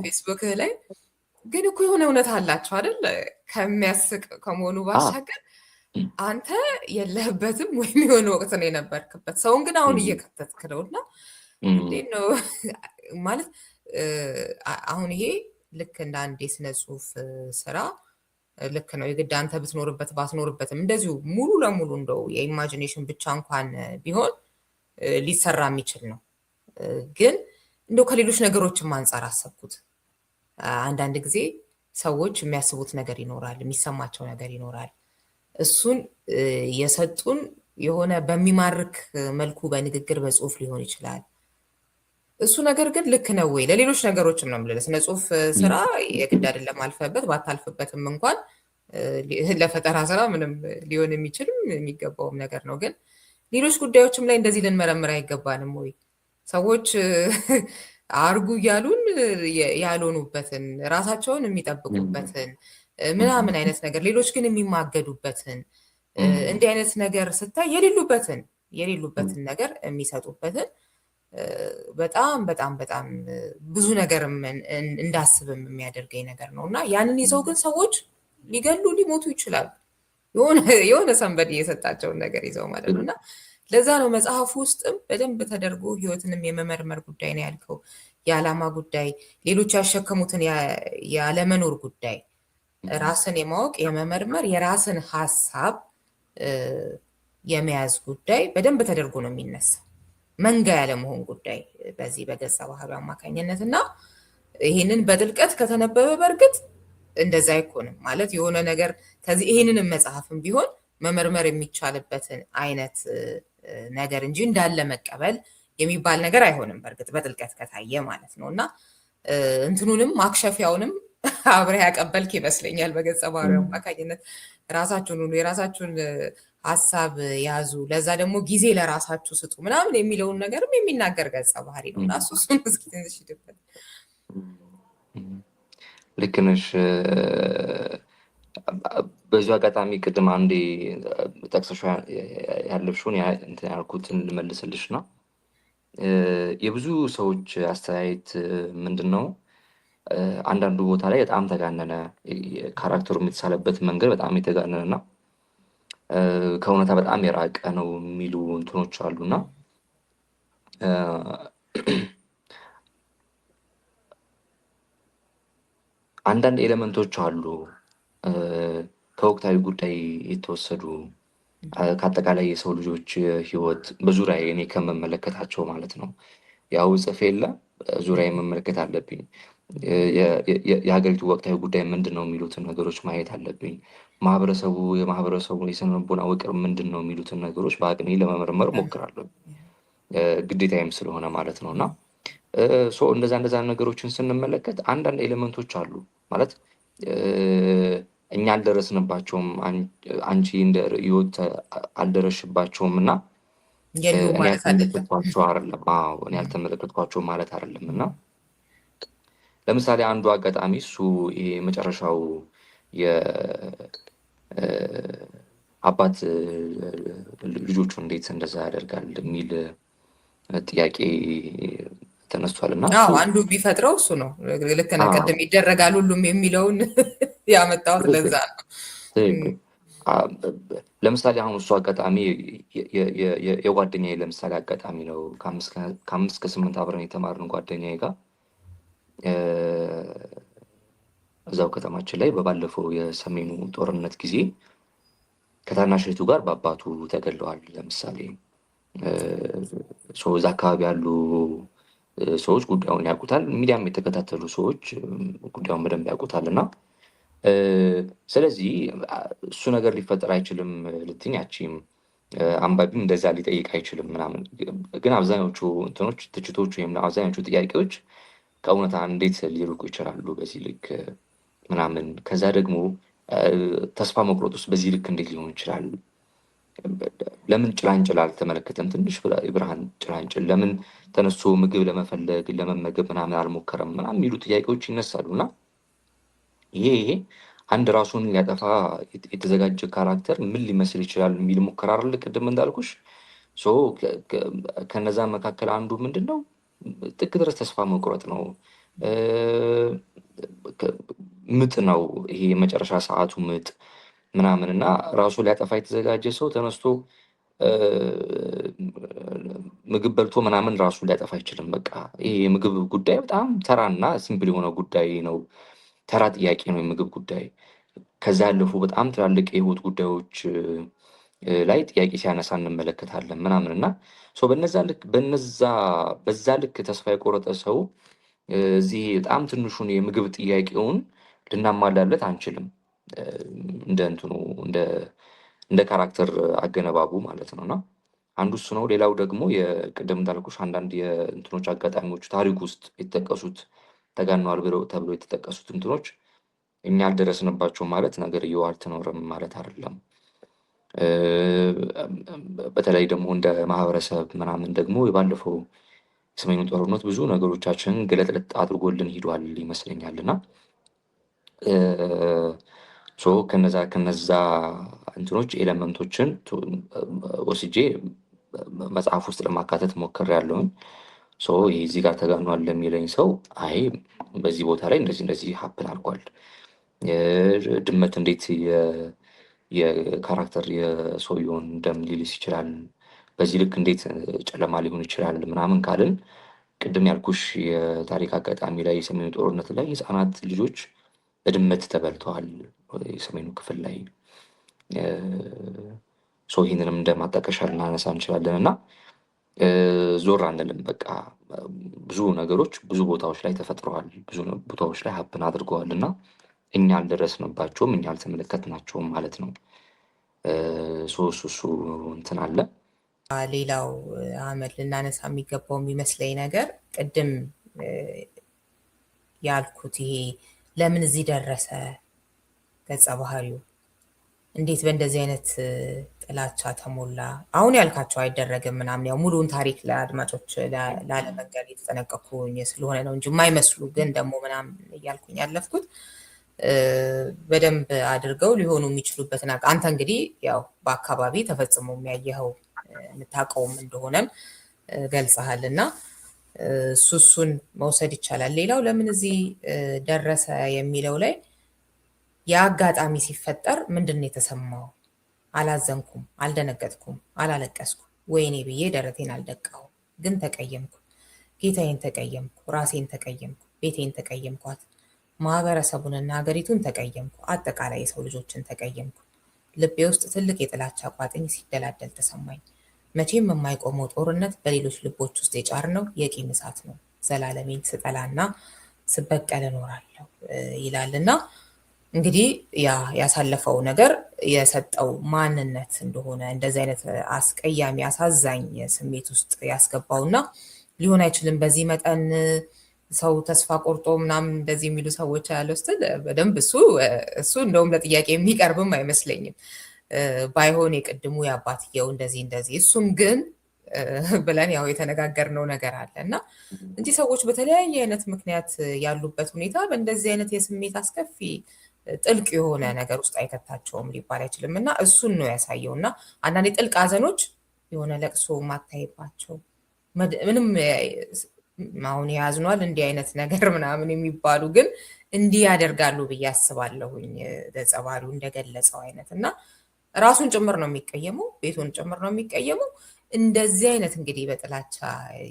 [SPEAKER 3] ፌስቡክህ ላይ ግን እኮ የሆነ እውነት አላቸው አይደል? ከሚያስቅ ከመሆኑ ባሻገር አንተ የለህበትም ወይም የሆነ ወቅት ነው የነበርክበት። ሰውን ግን አሁን እየከተትክ ነው እና እንዴት ነው ማለት አሁን ይሄ ልክ እንደ አንድ የስነ ጽሁፍ ስራ ልክ ነው። የግድ አንተ ብትኖርበት ባትኖርበትም እንደዚሁ ሙሉ ለሙሉ እንደው የኢማጂኔሽን ብቻ እንኳን ቢሆን ሊሰራ የሚችል ነው። ግን እንደው ከሌሎች ነገሮችም አንጻር አሰብኩት። አንዳንድ ጊዜ ሰዎች የሚያስቡት ነገር ይኖራል፣ የሚሰማቸው ነገር ይኖራል። እሱን የሰጡን የሆነ በሚማርክ መልኩ በንግግር በጽሁፍ ሊሆን ይችላል። እሱ ነገር ግን ልክ ነው ወይ? ለሌሎች ነገሮችም ነው የምልህ። ስነ ጽሁፍ ስራ የግድ አይደለም አልፈበት ባታልፍበትም እንኳን ለፈጠራ ስራ ምንም ሊሆን የሚችልም የሚገባውም ነገር ነው። ግን ሌሎች ጉዳዮችም ላይ እንደዚህ ልንመረምር አይገባንም ወይ? ሰዎች አርጉ እያሉን ያልሆኑበትን ራሳቸውን የሚጠብቁበትን ምናምን አይነት ነገር ሌሎች ግን የሚማገዱበትን እንዲህ አይነት ነገር ስታይ የሌሉበትን ነገር የሚሰጡበትን በጣም በጣም በጣም ብዙ ነገር እንዳስብም የሚያደርገኝ ነገር ነው እና ያንን ይዘው ግን ሰዎች ሊገሉ ሊሞቱ ይችላሉ። የሆነ ሰንበድ የሰጣቸውን ነገር ይዘው ማለት ነው እና ለዛ ነው መጽሐፉ ውስጥም በደንብ ተደርጎ ህይወትንም የመመርመር ጉዳይ ነው ያልከው፣ የዓላማ ጉዳይ፣ ሌሎች ያሸከሙትን ያለመኖር ጉዳይ፣ ራስን የማወቅ የመመርመር የራስን ሀሳብ የመያዝ ጉዳይ በደንብ ተደርጎ ነው የሚነሳው። መንጋ ያለመሆን ጉዳይ በዚህ በገጸ ባህሪው አማካኝነት እና ይህንን በጥልቀት ከተነበበ በእርግጥ እንደዛ አይኮንም ማለት የሆነ ነገር ከዚህ ይህንንም መጽሐፍም ቢሆን መመርመር የሚቻልበትን አይነት ነገር እንጂ እንዳለ መቀበል የሚባል ነገር አይሆንም። በእርግጥ በጥልቀት ከታየ ማለት ነው እና እንትኑንም ማክሸፊያውንም አብረህ ያቀበልክ ይመስለኛል በገጸ ባህሪው አማካኝነት። ራሳችሁን ሁሉ የራሳችሁን ሀሳብ ያዙ፣ ለዛ ደግሞ ጊዜ ለራሳችሁ ስጡ ምናምን የሚለውን ነገርም የሚናገር ገጸ ባህሪ ነው እና እሱን እስኪ ትንሽ ሂድበት።
[SPEAKER 4] ልክ ነሽ። በዚሁ አጋጣሚ ቅድም አንዴ ጠቅሰሽ ያለፍሽውን እንትን ያልኩትን ልመልስልሽ ነው። የብዙ ሰዎች አስተያየት ምንድን ነው? አንዳንዱ ቦታ ላይ በጣም ተጋነነ፣ ካራክተሩ የተሳለበት መንገድ በጣም የተጋነነ እና ከእውነታ በጣም የራቀ ነው የሚሉ እንትኖች አሉና አንዳንድ ኤሌመንቶች አሉ ከወቅታዊ ጉዳይ የተወሰዱ ከአጠቃላይ የሰው ልጆች ህይወት በዙሪያ እኔ ከመመለከታቸው ማለት ነው። ያው ጽፌ የለ ዙሪያ መመለከት አለብኝ። የሀገሪቱ ወቅታዊ ጉዳይ ምንድን ነው የሚሉትን ነገሮች ማየት አለብኝ። የማህበረሰቡ የስነ ልቦና ውቅር ምንድን ነው የሚሉትን ነገሮች በአቅሜ ለመመርመር ሞክራለሁ፣ ግዴታዬም ስለሆነ ማለት ነው። እና እንደዛ ነገሮችን ስንመለከት አንዳንድ ኤሌመንቶች አሉ ማለት እኛ አልደረስንባቸውም፣ አንቺ እንደ ህይወት አልደረስሽባቸውም እና እኔ ያልተመለከትኳቸው ማለት አይደለም። እና ለምሳሌ አንዱ አጋጣሚ እሱ ይሄ መጨረሻው የአባት ልጆቹ እንዴት እንደዛ ያደርጋል የሚል ጥያቄ ተነስቷል። እና
[SPEAKER 3] አንዱ የሚፈጥረው እሱ ነው። ልክ ነህ። ቅድም ይደረጋል ሁሉም የሚለውን ያመጣሁት ለዛ ነው።
[SPEAKER 4] ለምሳሌ አሁን እሱ አጋጣሚ የጓደኛዬ ለምሳሌ አጋጣሚ ነው። ከ5 እስከ 8 አብረን የተማርን ጓደኛዬ ጋር እዛው ከተማችን ላይ በባለፈው የሰሜኑ ጦርነት ጊዜ ከታናሽ እህቱ ጋር በአባቱ ተገለዋል። ለምሳሌ እዛ አካባቢ ያሉ ሰዎች ጉዳዩን ያውቁታል፣ ሚዲያም የተከታተሉ ሰዎች ጉዳዩን በደንብ ያውቁታል። እና ስለዚህ እሱ ነገር ሊፈጠር አይችልም ልትኝ ያቺም አንባቢም እንደዛ ሊጠይቅ አይችልም ምናምን። ግን አብዛኞቹ እንትኖች ትችቶች ወይም አብዛኞቹ ጥያቄዎች ከእውነታ እንዴት ሊርቁ ይችላሉ በዚህ ልክ ምናምን። ከዛ ደግሞ ተስፋ መቁረጥ ውስጥ በዚህ ልክ እንዴት ሊሆን ይችላል? ለምን ጭላንጭል አልተመለከተም? ትንሽ የብርሃን ጭላንጭል ለምን ተነስቶ ምግብ ለመፈለግ ለመመገብ ምናምን አልሞከረም? ምናምን የሚሉ ጥያቄዎች ይነሳሉ። እና ይሄ አንድ ራሱን ሊያጠፋ የተዘጋጀ ካራክተር ምን ሊመስል ይችላል የሚል ሙከራ አይደል? ቅድም እንዳልኩሽ ከነዛ መካከል አንዱ ምንድን ነው ጥግ ድረስ ተስፋ መቁረጥ ነው። ምጥ ነው ይሄ የመጨረሻ ሰዓቱ ምጥ ምናምን። እና ራሱ ሊያጠፋ የተዘጋጀ ሰው ተነስቶ ምግብ በልቶ ምናምን ራሱ ሊያጠፋ አይችልም። በቃ ይሄ የምግብ ጉዳይ በጣም ተራና ሲምፕል የሆነ ጉዳይ ነው። ተራ ጥያቄ ነው የምግብ ጉዳይ። ከዛ ያለፉ በጣም ትላልቅ የህይወት ጉዳዮች ላይ ጥያቄ ሲያነሳ እንመለከታለን ምናምን። እና በዛ ልክ ተስፋ የቆረጠ ሰው እዚህ በጣም ትንሹን የምግብ ጥያቄውን ልናሟላለት አንችልም፣ እንደ እንትኑ እንደ ካራክተር አገነባቡ ማለት ነው። እና አንዱ እሱ ነው። ሌላው ደግሞ የቅድም እንዳልኩሽ አንዳንድ የእንትኖች አጋጣሚዎች ታሪክ ውስጥ የተጠቀሱት ተጋነዋል ተብሎ የተጠቀሱት እንትኖች እኛ አልደረስንባቸው ማለት ነገርየው አልተኖረም ማለት አይደለም። በተለይ ደግሞ እንደ ማህበረሰብ ምናምን ደግሞ የባለፈው የሰሜኑ ጦርነት ብዙ ነገሮቻችን ገለጥለጥ አድርጎልን ሂዷል ይመስለኛል። እና ከነዛ እንትኖች ኤሌመንቶችን ወስጄ መጽሐፍ ውስጥ ለማካተት ሞክሬያለሁኝ። ይሄ እዚህ ጋር ተጋኗል ለሚለኝ ሰው አይ በዚህ ቦታ ላይ እንደዚህ ሀፕን አድርጓል። ድመት እንዴት የካራክተር የሰውየውን ደም ሊልስ ይችላል? በዚህ ልክ እንዴት ጨለማ ሊሆን ይችላል ምናምን ካልን ቅድም ያልኩሽ የታሪክ አጋጣሚ ላይ የሰሜኑ ጦርነት ላይ ህፃናት ልጆች በድመት ተበልተዋል የሰሜኑ ክፍል ላይ። ይህንንም እንደ ማጣቀሻ ልናነሳ እንችላለን እና ዞር አንልም። በቃ ብዙ ነገሮች ብዙ ቦታዎች ላይ ተፈጥረዋል፣ ብዙ ቦታዎች ላይ ሀፕን አድርገዋል እና እኛ አልደረስንባቸውም፣ እኛ አልተመለከትናቸውም ማለት ነው። እሱ እንትን አለ።
[SPEAKER 3] ሌላው አህመድ ልናነሳ የሚገባው የሚመስለኝ ነገር ቅድም ያልኩት ይሄ ለምን እዚህ ደረሰ ገጸ ባህሪው እንዴት በእንደዚህ አይነት ጥላቻ ተሞላ? አሁን ያልካቸው አይደረግም ምናምን፣ ያው ሙሉውን ታሪክ ለአድማጮች ላለመንገር የተጠነቀኩኝ ስለሆነ ነው እንጂ የማይመስሉ ግን ደግሞ ምናምን እያልኩኝ ያለፍኩት በደንብ አድርገው ሊሆኑ የሚችሉበትን አንተ እንግዲህ ያው በአካባቢ ተፈጽሞ የሚያየኸው የምታውቀውም እንደሆነም ገልጸሃል እና እሱን መውሰድ ይቻላል። ሌላው ለምን እዚህ ደረሰ የሚለው ላይ የአጋጣሚ ሲፈጠር ምንድን ነው የተሰማው? አላዘንኩም፣ አልደነገጥኩም፣ አላለቀስኩም፣ ወይኔ ብዬ ደረቴን አልደቃው፣ ግን ተቀየምኩ። ጌታዬን ተቀየምኩ፣ ራሴን ተቀየምኩ፣ ቤቴን ተቀየምኳት፣ ማህበረሰቡንና ሀገሪቱን ተቀየምኩ፣ አጠቃላይ የሰው ልጆችን ተቀየምኩ። ልቤ ውስጥ ትልቅ የጥላቻ ቋጥኝ ሲደላደል ተሰማኝ። መቼም የማይቆመው ጦርነት በሌሎች ልቦች ውስጥ የጫርነው የቂም እሳት ነው። ዘላለሜን ስጠላና ስበቀል እኖራለሁ ይላልና እንግዲህ ያሳለፈው ነገር የሰጠው ማንነት እንደሆነ እንደዚህ አይነት አስቀያሚ አሳዛኝ ስሜት ውስጥ ያስገባውና ሊሆን አይችልም በዚህ መጠን ሰው ተስፋ ቆርጦ ምናምን እንደዚህ የሚሉ ሰዎች ያለው ስትል በደንብ እሱ እንደውም ለጥያቄ የሚቀርብም አይመስለኝም። ባይሆን የቅድሙ የአባትየው እንደዚህ እሱም ግን ብለን ያው የተነጋገርነው ነገር አለ እና እንጂ ሰዎች በተለያየ አይነት ምክንያት ያሉበት ሁኔታ በእንደዚህ አይነት የስሜት አስከፊ ጥልቅ የሆነ ነገር ውስጥ አይከታቸውም ሊባል አይችልም እና እሱን ነው ያሳየው። እና አንዳንዴ ጥልቅ ሀዘኖች የሆነ ለቅሶ ማታይባቸው ምንም አሁን ያዝኗል እንዲህ አይነት ነገር ምናምን የሚባሉ ግን እንዲህ ያደርጋሉ ብዬ አስባለሁኝ። ገጸ ባህሪው እንደገለጸው አይነት እና ራሱን ጭምር ነው የሚቀየመው፣ ቤቱን ጭምር ነው የሚቀየመው። እንደዚህ አይነት እንግዲህ በጥላቻ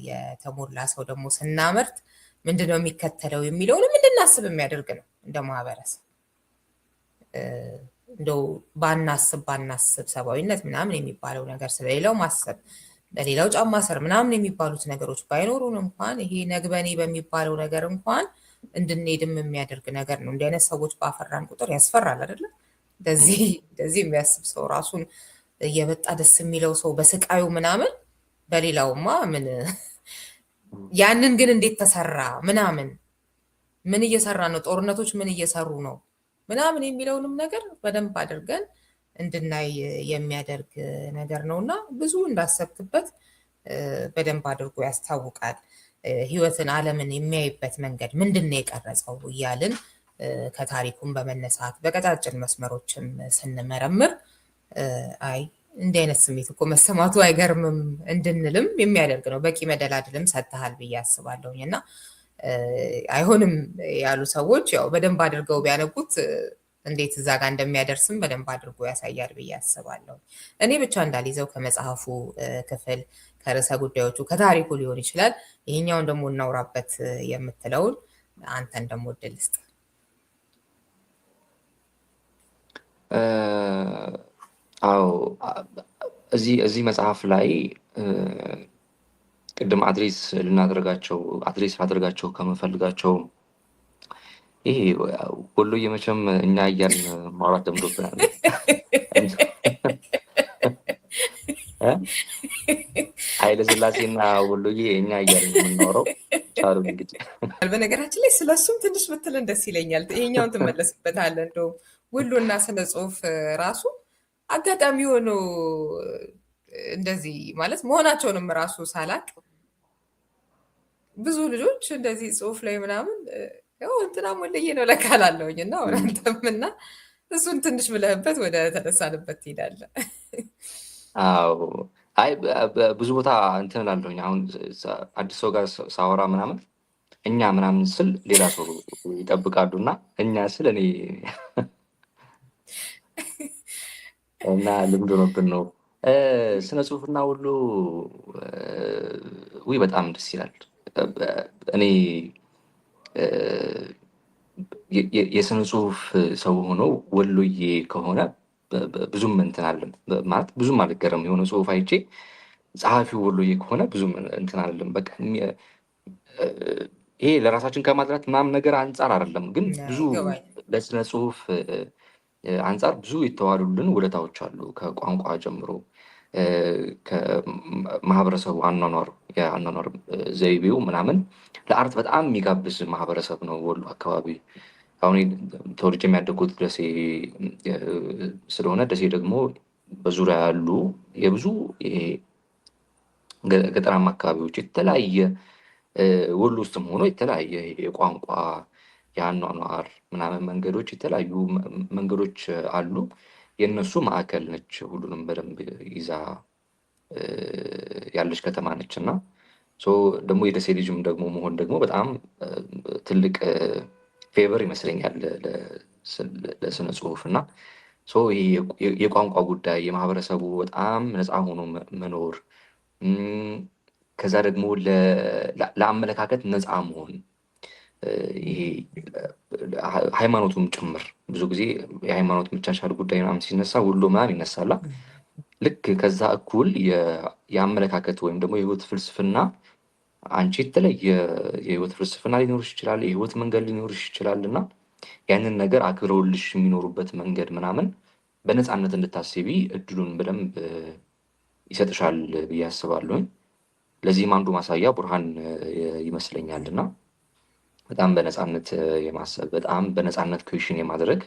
[SPEAKER 3] የተሞላ ሰው ደግሞ ስናመርት ምንድነው የሚከተለው የሚለውንም እንድናስብ የሚያደርግ ነው እንደ ማህበረሰብ። እንደው ባናስብ ሰብአዊነት ምናምን የሚባለው ነገር ስለሌላው ማሰብ ለሌላው ጫማ ስር ምናምን የሚባሉት ነገሮች ባይኖሩን እንኳን ይሄ ነግበኔ በሚባለው ነገር እንኳን እንድንሄድም የሚያደርግ ነገር ነው። እንዲህ አይነት ሰዎች ባፈራን ቁጥር ያስፈራል አይደለ? እንደዚህ የሚያስብ ሰው ራሱን እየበጣ ደስ የሚለው ሰው በስቃዩ ምናምን በሌላውማ ምን ያንን ግን እንዴት ተሰራ ምናምን ምን እየሰራ ነው ጦርነቶች ምን እየሰሩ ነው ምናምን የሚለውንም ነገር በደንብ አድርገን እንድናይ የሚያደርግ ነገር ነው እና ብዙ እንዳሰብክበት በደንብ አድርጎ ያስታውቃል። ህይወትን ዓለምን የሚያይበት መንገድ ምንድን ነው የቀረጸው እያልን ከታሪኩም በመነሳት በቀጫጭን መስመሮችም ስንመረምር አይ እንዲህ አይነት ስሜት እኮ መሰማቱ አይገርምም እንድንልም የሚያደርግ ነው። በቂ መደላድልም ሰጥተሃል ብዬ አስባለሁኝ እና አይሆንም ያሉ ሰዎች ያው በደንብ አድርገው ቢያነቡት እንዴት እዛ ጋር እንደሚያደርስም በደንብ አድርጎ ያሳያል ብዬ አስባለሁ። እኔ ብቻ እንዳልይዘው ከመጽሐፉ ክፍል ከርዕሰ ጉዳዮቹ ከታሪኩ ሊሆን ይችላል። ይሄኛውን ደግሞ እናውራበት የምትለውን አንተን ደግሞ እድል ስጥ።
[SPEAKER 4] አዎ እዚህ መጽሐፍ ላይ ቅድም አድሬስ ላደርጋቸው ከምፈልጋቸው ይሄ ወሎዬ መቼም እኛ እያልን ማውራት ደምዶብናል። ኃይለ ሥላሴና ወሎዬ እኛ እያልን የምናወራው ቻሉ። እንግዲህ
[SPEAKER 3] በነገራችን ላይ ስለሱም ትንሽ ብትልን ደስ ይለኛል። ይሄኛውን ትመለስበታለህ። እንደውም ወሎና ስነ ጽሁፍ ራሱ አጋጣሚ ሆኖ እንደዚህ ማለት መሆናቸውንም ራሱ ሳላቅ ብዙ ልጆች እንደዚህ ጽሁፍ ላይ ምናምን ያው እንትና ወሎዬ ነው ለካ እላለሁኝ እና ወራንተም እና እሱን ትንሽ ብለህበት ወደ ተነሳንበት ትሄዳለህ።
[SPEAKER 4] አዎ አይ ብዙ ቦታ እንትን እላለሁኝ። አሁን አዲስ ሰው ጋር ሳወራ ምናምን እኛ ምናምን ስል ሌላ ሰው ይጠብቃሉ እና እኛ ስል እኔ እና ልምድ ሆኖብን ነው ስነ ጽሁፍና ወሎ ውይ በጣም ደስ ይላል። እኔ የስነ ጽሁፍ ሰው ሆኖ ወሎዬ ከሆነ ብዙም እንትን አለም ማለት ብዙም አልገረም። የሆነ ጽሁፍ አይቼ ጸሐፊው ወሎዬ ከሆነ ብዙም እንትን አለም። በቃ ይሄ ለራሳችን ከማድላት ምናምን ነገር አንጻር አይደለም፣ ግን ብዙ ለስነ ጽሁፍ አንጻር ብዙ የተዋሉልን ውለታዎች አሉ። ከቋንቋ ጀምሮ ከማህበረሰቡ አኗኗር የአኗኗር ዘይቤው ምናምን ለአርት በጣም የሚጋብዝ ማህበረሰብ ነው ወሎ አካባቢ። አሁን ተወልጄ የሚያደጉት ደሴ ስለሆነ ደሴ ደግሞ በዙሪያ ያሉ የብዙ ገጠራማ አካባቢዎች የተለያየ ወሎ ውስጥም ሆኖ የተለያየ የቋንቋ የአኗኗር ምናምን መንገዶች የተለያዩ መንገዶች አሉ። የእነሱ ማዕከል ነች። ሁሉንም በደንብ ይዛ ያለች ከተማ ነች እና ደግሞ የደሴ ልጅም ደግሞ መሆን ደግሞ በጣም ትልቅ ፌቨር ይመስለኛል ለስነ ጽሁፍ እና ይሄ የቋንቋ ጉዳይ የማህበረሰቡ በጣም ነፃ ሆኖ መኖር ከዛ ደግሞ ለአመለካከት ነፃ መሆን ይሄ ሃይማኖቱም ጭምር ብዙ ጊዜ የሃይማኖት መቻቻል ጉዳይ ምናምን ሲነሳ ወሎ ምናምን ይነሳላ። ልክ ከዛ እኩል የአመለካከት ወይም ደግሞ የህይወት ፍልስፍና አንቺ የተለየ የህይወት ፍልስፍና ሊኖርሽ ይችላል፣ የህይወት መንገድ ሊኖርሽ ይችላል እና ያንን ነገር አክብረውልሽ የሚኖሩበት መንገድ ምናምን በነፃነት እንድታስቢ እድሉን በደንብ ይሰጥሻል ብዬ አስባለሁኝ። ለዚህም አንዱ ማሳያ ቡርሃን ይመስለኛል እና በጣም በነፃነት የማሰብ በጣም በነፃነት ኩዌሽን የማድረግ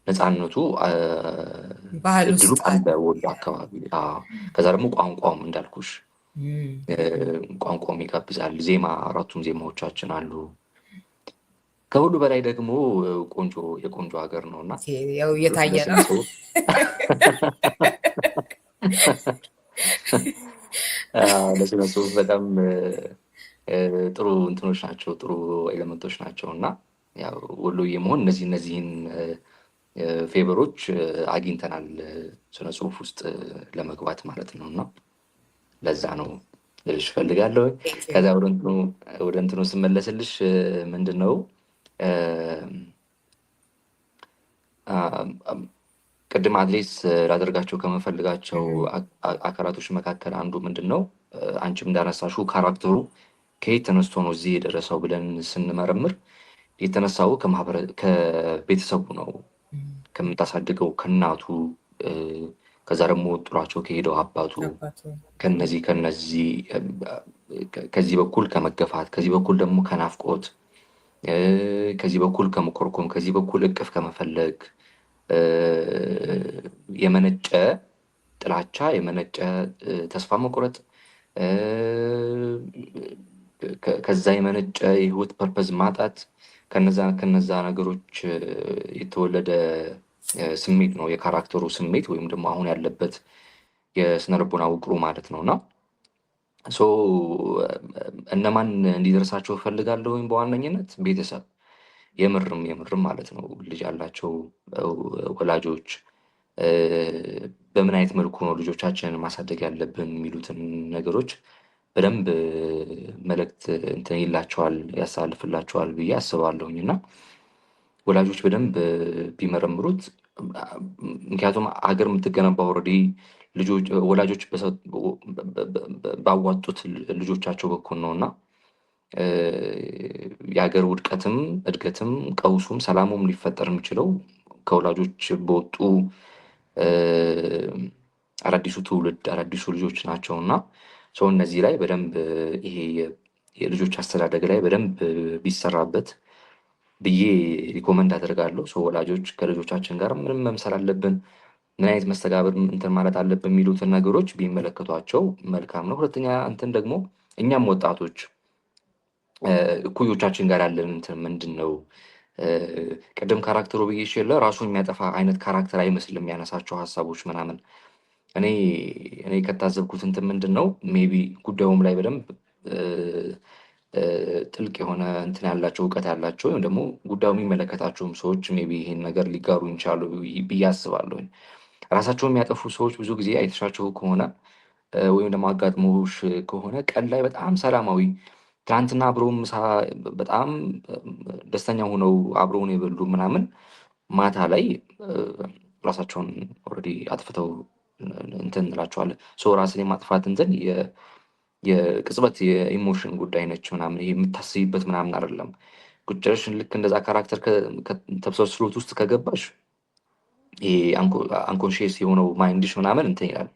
[SPEAKER 4] ነፃነቱ እድሉ አለ ወሎ አካባቢ። ከዛ ደግሞ ቋንቋውም እንዳልኩሽ ቋንቋውም ይጋብዛል። ዜማ አራቱም ዜማዎቻችን አሉ። ከሁሉ በላይ ደግሞ ቆንጆ የቆንጆ ሀገር ነው እና
[SPEAKER 3] ያው እየታየ ነው።
[SPEAKER 4] ለስነ ጽሁፍ በጣም ጥሩ እንትኖች ናቸው፣ ጥሩ ኤሌመንቶች ናቸው እና ያው ወሎዬ መሆን እነዚህን ፌቨሮች አግኝተናል ስነ ጽሁፍ ውስጥ ለመግባት ማለት ነው እና ለዛ ነው ልልሽ ፈልጋለሁ። ከዛ ወደ እንትኑ ስመለስልሽ ምንድን ነው ቅድም አድሬስ ላደርጋቸው ከመፈልጋቸው አካላቶች መካከል አንዱ ምንድን ነው አንቺም እንዳነሳሽው ካራክተሩ ከየት ተነስቶ ነው እዚህ የደረሰው ብለን ስንመረምር የተነሳው ከቤተሰቡ ነው፣ ከምታሳድገው ከእናቱ፣ ከዛ ደግሞ ጥሏቸው ከሄደው አባቱ፣ ከዚህ በኩል ከመገፋት፣ ከዚህ በኩል ደግሞ ከናፍቆት፣ ከዚህ በኩል ከመኮርኮም፣ ከዚህ በኩል እቅፍ ከመፈለግ የመነጨ ጥላቻ፣ የመነጨ ተስፋ መቁረጥ፣ ከዛ የመነጨ የህይወት ፐርፐዝ ማጣት ከነዛ ነገሮች የተወለደ ስሜት ነው የካራክተሩ ስሜት ወይም ደግሞ አሁን ያለበት የስነልቦና ውቅሩ ማለት ነው እና እነማን እንዲደርሳቸው እፈልጋለሁ ወይም በዋነኝነት ቤተሰብ የምርም ማለት ነው ልጅ ያላቸው ወላጆች በምን አይነት መልኩ ነው ልጆቻችንን ማሳደግ ያለብን የሚሉትን ነገሮች በደንብ መልእክት እንትን ይላቸዋል ያሳልፍላቸዋል ብዬ አስባለሁኝ እና ወላጆች በደንብ ቢመረምሩት። ምክንያቱም ሀገር የምትገነባው ኦልሬዲ ወላጆች ባዋጡት ልጆቻቸው በኩል ነው እና የሀገር ውድቀትም እድገትም ቀውሱም ሰላሙም ሊፈጠር የሚችለው ከወላጆች በወጡ አዳዲሱ ትውልድ አዳዲሱ ልጆች ናቸው እና ሰው እነዚህ ላይ በደንብ ይሄ የልጆች አስተዳደግ ላይ በደንብ ቢሰራበት ብዬ ሪኮመንድ አደርጋለሁ። ሰው ወላጆች ከልጆቻችን ጋር ምንም መምሰል አለብን፣ ምን አይነት መስተጋብር እንትን ማለት አለብን የሚሉትን ነገሮች ቢመለከቷቸው መልካም ነው። ሁለተኛ እንትን ደግሞ እኛም ወጣቶች እኩዮቻችን ጋር ያለን እንትን ምንድን ነው? ቅድም ካራክተሩ ብዬ የለ ራሱን የሚያጠፋ አይነት ካራክተር አይመስልም ያነሳቸው ሀሳቦች ምናምን። እኔ ከታዘብኩት እንትን ምንድን ነው ሜቢ ጉዳዩም ላይ በደንብ ጥልቅ የሆነ እንትን ያላቸው እውቀት ያላቸው ወይም ደግሞ ጉዳዩ የሚመለከታቸውም ሰዎች ሜቢ ይሄን ነገር ሊጋሩ ይችላሉ ብዬ አስባለሁኝ። ራሳቸውን የሚያጠፉ ሰዎች ብዙ ጊዜ አይተሻቸው ከሆነ ወይም ደግሞ አጋጥሞሽ ከሆነ ቀን ላይ በጣም ሰላማዊ ትናንትና አብረው ምሳ በጣም ደስተኛ ሆነው አብረውን የበሉ ምናምን ማታ ላይ ራሳቸውን ኦልሬዲ አጥፍተው እንትን እንላቸዋለን። ራስን የማጥፋት እንትን የቅጽበት የኢሞሽን ጉዳይ ነች ምናምን፣ ይሄ የምታስቢበት ምናምን አይደለም። ቁጭሽን ልክ እንደዛ ካራክተር ተብሰስሎት ውስጥ ከገባሽ ይሄ አንኮንሽስ የሆነው ማይንድሽ ምናምን እንትን ይላል፣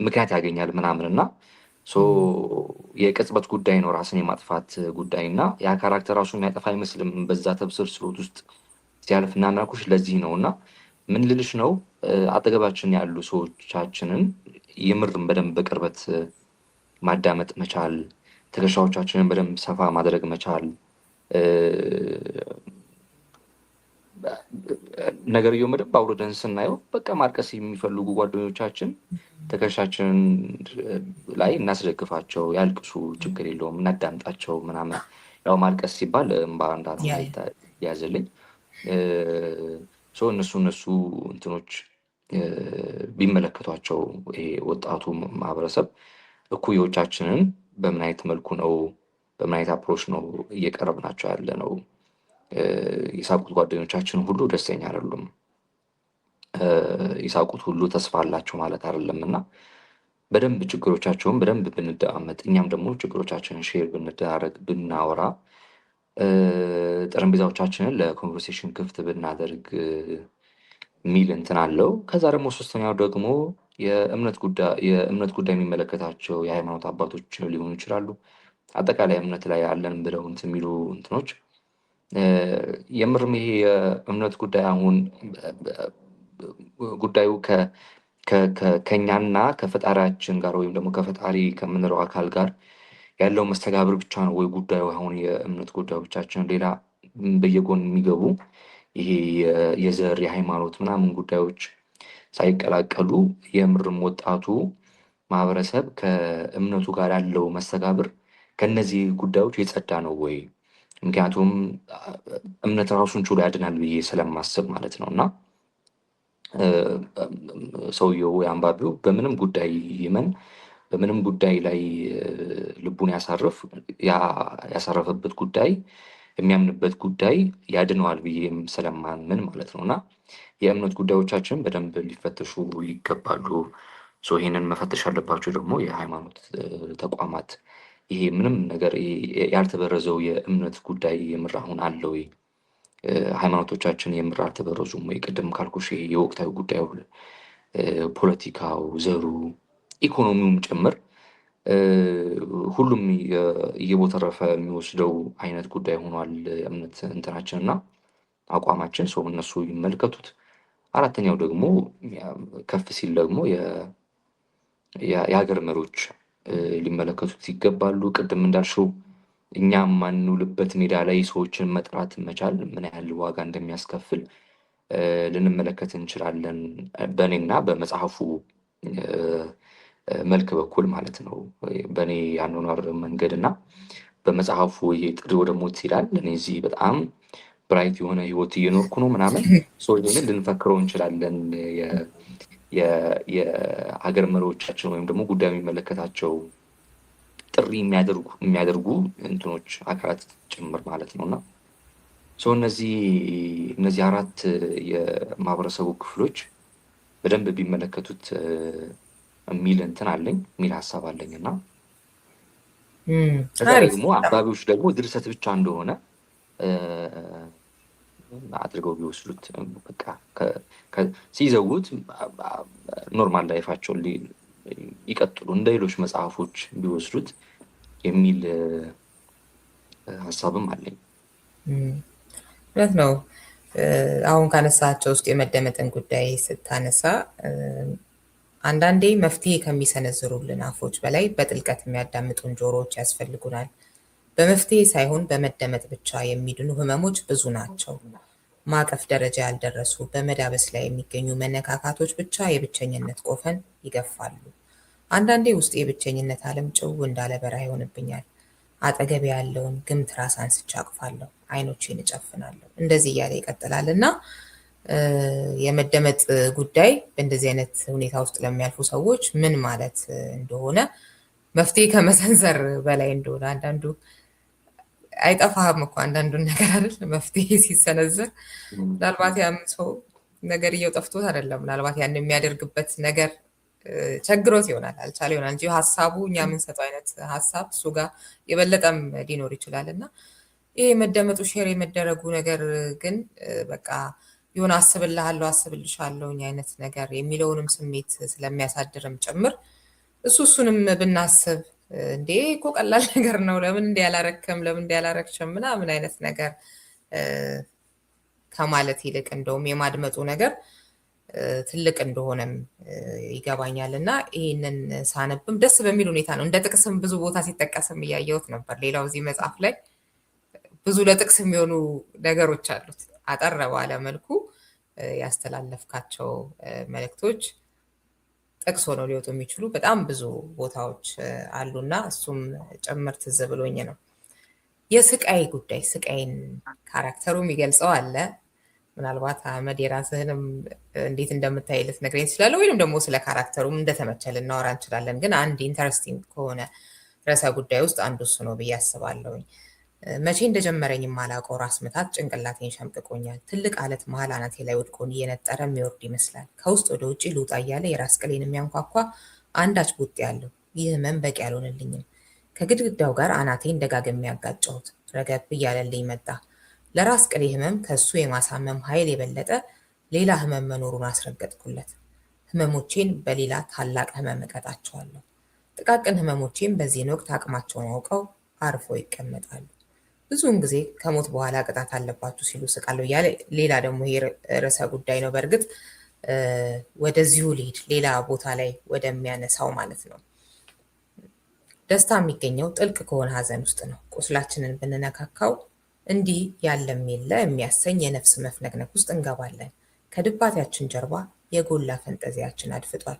[SPEAKER 4] ምክንያት ያገኛል ምናምን እና የቅጽበት ጉዳይ ነው ራስን የማጥፋት ጉዳይ እና ያ ካራክተር ራሱ የሚያጠፋ አይመስልም በዛ ተብሰስሎት ውስጥ ሲያልፍ እና ምናልኩሽ ለዚህ ነው። እና ምን ልልሽ ነው አጠገባችን ያሉ ሰዎቻችንን የምርም በደንብ በቅርበት ማዳመጥ መቻል፣ ትከሻዎቻችንን በደንብ ሰፋ ማድረግ መቻል። ነገርየው በደንብ አውርደን ስናየው በቃ ማልቀስ የሚፈልጉ ጓደኞቻችን ትከሻችንን ላይ እናስደግፋቸው፣ ያልቅሱ፣ ችግር የለውም እናዳምጣቸው ምናምን። ያው ማልቀስ ሲባል እምባ እንዳልሆነ ያዘልኝ እነሱ እንትኖች ቢመለከቷቸው ይሄ ወጣቱ ማህበረሰብ እኩዮቻችንን በምን አይነት መልኩ ነው በምን አይነት አፕሮች ነው እየቀረብናቸው ያለ ነው። የሳቁት ጓደኞቻችን ሁሉ ደስተኛ አይደሉም፣ የሳቁት ሁሉ ተስፋ አላቸው ማለት አይደለም እና በደንብ ችግሮቻቸውን በደንብ ብንደማመጥ፣ እኛም ደግሞ ችግሮቻችንን ሼር ብንደራረግ፣ ብናወራ፣ ጠረጴዛዎቻችንን ለኮንቨርሴሽን ክፍት ብናደርግ ሚል እንትን አለው። ከዛ ደግሞ ሶስተኛው ደግሞ የእምነት ጉዳይ የሚመለከታቸው የሃይማኖት አባቶች ሊሆኑ ይችላሉ። አጠቃላይ እምነት ላይ ያለን ብለው እንትን የሚሉ እንትኖች የምርም ይሄ የእምነት ጉዳይ አሁን ጉዳዩ ከኛና ከፈጣሪያችን ጋር ወይም ደግሞ ከፈጣሪ ከምንለው አካል ጋር ያለው መስተጋብር ብቻ ነው ወይ ጉዳዩ? አሁን የእምነት ጉዳዮቻችን ሌላ በየጎን የሚገቡ ይሄ የዘር የሃይማኖት ምናምን ጉዳዮች ሳይቀላቀሉ የምርም ወጣቱ ማህበረሰብ ከእምነቱ ጋር ያለው መስተጋብር ከነዚህ ጉዳዮች የጸዳ ነው ወይ? ምክንያቱም እምነት ራሱን ችሎ ያድናል ብዬ ስለማስብ ማለት ነው። እና ሰውየው አንባቢው በምንም ጉዳይ ይመን፣ በምንም ጉዳይ ላይ ልቡን ያሳረፈበት ጉዳይ የሚያምንበት ጉዳይ ያድነዋል ብዬም ስለማምን ማለት ነው። እና የእምነት ጉዳዮቻችን በደንብ ሊፈተሹ ይገባሉ። ይሄንን መፈተሽ ያለባቸው ደግሞ የሃይማኖት ተቋማት። ይሄ ምንም ነገር ያልተበረዘው የእምነት ጉዳይ የምር አሁን አለ ወይ? ሃይማኖቶቻችን የምር አልተበረዙም ወይ? ቅድም ካልኩሽ የወቅታዊ ጉዳዩ፣ ፖለቲካው፣ ዘሩ፣ ኢኮኖሚውም ጭምር ሁሉም እየቦተረፈ የሚወስደው አይነት ጉዳይ ሆኗል የእምነት እንትናችን እና አቋማችን። እነሱ ይመልከቱት። አራተኛው ደግሞ ከፍ ሲል ደግሞ የሀገር መሪዎች ሊመለከቱት ይገባሉ። ቅድም እንዳልሽው እኛም ማንውልበት ሜዳ ላይ ሰዎችን መጥራት መቻል ምን ያህል ዋጋ እንደሚያስከፍል ልንመለከት እንችላለን። በእኔና በመጽሐፉ መልክ በኩል ማለት ነው። በእኔ ያኗኗር መንገድ እና በመጽሐፉ ይሄ ጥሪ ወደ ሞት ይላል። እኔ እዚህ በጣም ብራይት የሆነ ህይወት እየኖርኩ ነው ምናምን ይህንን ልንፈክረው እንችላለን። የሀገር መሪዎቻችን ወይም ደግሞ ጉዳዩ የሚመለከታቸው ጥሪ የሚያደርጉ እንትኖች አካላት ጭምር ማለት ነው እና እነዚህ አራት የማህበረሰቡ ክፍሎች በደንብ ቢመለከቱት የሚል እንትን አለኝ፣ የሚል ሀሳብ አለኝ እና ከዛ ደግሞ አንባቢዎች ደግሞ ድርሰት ብቻ እንደሆነ አድርገው ቢወስዱት፣ በቃ ሲዘውት ኖርማል ላይፋቸውን ይቀጥሉ እንደ ሌሎች መጽሐፎች ቢወስዱት የሚል ሀሳብም አለኝ።
[SPEAKER 3] እውነት ነው። አሁን ካነሳቸው ውስጥ የመደመጥን ጉዳይ ስታነሳ አንዳንዴ መፍትሄ ከሚሰነዝሩልን አፎች በላይ በጥልቀት የሚያዳምጡን ጆሮዎች ያስፈልጉናል። በመፍትሄ ሳይሆን በመደመጥ ብቻ የሚድኑ ህመሞች ብዙ ናቸው። ማቀፍ ደረጃ ያልደረሱ በመዳበስ ላይ የሚገኙ መነካካቶች ብቻ የብቸኝነት ቆፈን ይገፋሉ። አንዳንዴ ውስጥ የብቸኝነት ዓለም ጭው እንዳለ በረሃ ይሆንብኛል። አጠገቤ ያለውን ግምት ራስ አንስቼ አቅፋለሁ፣ አይኖቼን እጨፍናለሁ። እንደዚህ እያለ ይቀጥላል እና የመደመጥ ጉዳይ በእንደዚህ አይነት ሁኔታ ውስጥ ለሚያልፉ ሰዎች ምን ማለት እንደሆነ መፍትሄ ከመሰንዘር በላይ እንደሆነ አንዳንዱ አይጠፋህም እኮ አንዳንዱን ነገር አይደል መፍትሄ ሲሰነዘር ምናልባት ያም ሰው ነገርየው ጠፍቶት አይደለም፣ ምናልባት ያን የሚያደርግበት ነገር ቸግሮት ይሆናል፣ አልቻለ ይሆናል እንጂ ሀሳቡ እኛ የምንሰጠው አይነት ሀሳብ እሱ ጋር የበለጠም ሊኖር ይችላል። እና ይሄ የመደመጡ ሼር የመደረጉ ነገር ግን በቃ የሆነ አስብልሃለሁ አስብልሻለሁ አይነት ነገር የሚለውንም ስሜት ስለሚያሳድርም ጭምር እሱንም ብናስብ እንዴ እኮ ቀላል ነገር ነው፣ ለምን እንዲህ ያላረክም፣ ለምን እንዲህ ያላረክሽም ምናምን አይነት ነገር ከማለት ይልቅ እንደውም የማድመጡ ነገር ትልቅ እንደሆነም ይገባኛል። እና ይህንን ሳነብም ደስ በሚል ሁኔታ ነው። እንደ ጥቅስም ብዙ ቦታ ሲጠቀስም እያየሁት ነበር። ሌላው እዚህ መጽሐፍ ላይ ብዙ ለጥቅስ የሚሆኑ ነገሮች አሉት። አጠር ባለ መልኩ ያስተላለፍካቸው መልእክቶች ጥቅስ ሆነው ሊወጡ የሚችሉ በጣም ብዙ ቦታዎች አሉና እሱም ጭምር ትዝ ብሎኝ ነው። የስቃይ ጉዳይ ስቃይን ካራክተሩ የሚገልጸው አለ። ምናልባት አህመድ የራስህንም እንዴት እንደምታይ ልትነግረኝ ትችላለህ፣ ወይም ደግሞ ስለ ካራክተሩም እንደተመቸ ልናወራ እንችላለን። ግን አንድ ኢንተረስቲንግ ከሆነ ርዕሰ ጉዳይ ውስጥ አንዱ እሱ ነው ብዬ አስባለሁኝ። መቼ እንደጀመረኝ የማላውቀው ራስ ምታት ጭንቅላቴን ሸምቅቆኛል። ትልቅ አለት መሀል አናቴ ላይ ወድቆን እየነጠረ የሚወርድ ይመስላል። ከውስጥ ወደ ውጭ ልውጣ እያለ የራስ ቅሌን የሚያንኳኳ አንዳች ቡጤ ያለው ይህ ህመም በቂ አልሆነልኝም። ከግድግዳው ጋር አናቴን ደጋግሜ ያጋጨሁት ረገብ እያለልኝ መጣ። ለራስ ቅሌ ህመም ከእሱ የማሳመም ኃይል የበለጠ ሌላ ህመም መኖሩን አስረገጥኩለት። ህመሞቼን በሌላ ታላቅ ህመም እቀጣቸዋለሁ። ጥቃቅን ህመሞቼን በዚህን ወቅት አቅማቸውን አውቀው አርፈው ይቀመጣሉ። ብዙውን ጊዜ ከሞት በኋላ ቅጣት አለባችሁ ሲሉ ስቃለሁ እያለ ሌላ ደግሞ ይሄ ርዕሰ ጉዳይ ነው። በእርግጥ ወደዚሁ ልሂድ፣ ሌላ ቦታ ላይ ወደሚያነሳው ማለት ነው። ደስታ የሚገኘው ጥልቅ ከሆነ ሀዘን ውስጥ ነው። ቁስላችንን ብንነካካው እንዲህ ያለም የለ የሚያሰኝ የነፍስ መፍነቅነቅ ውስጥ እንገባለን። ከድባቴያችን ጀርባ የጎላ ፈንጠዚያችን አድፍጧል።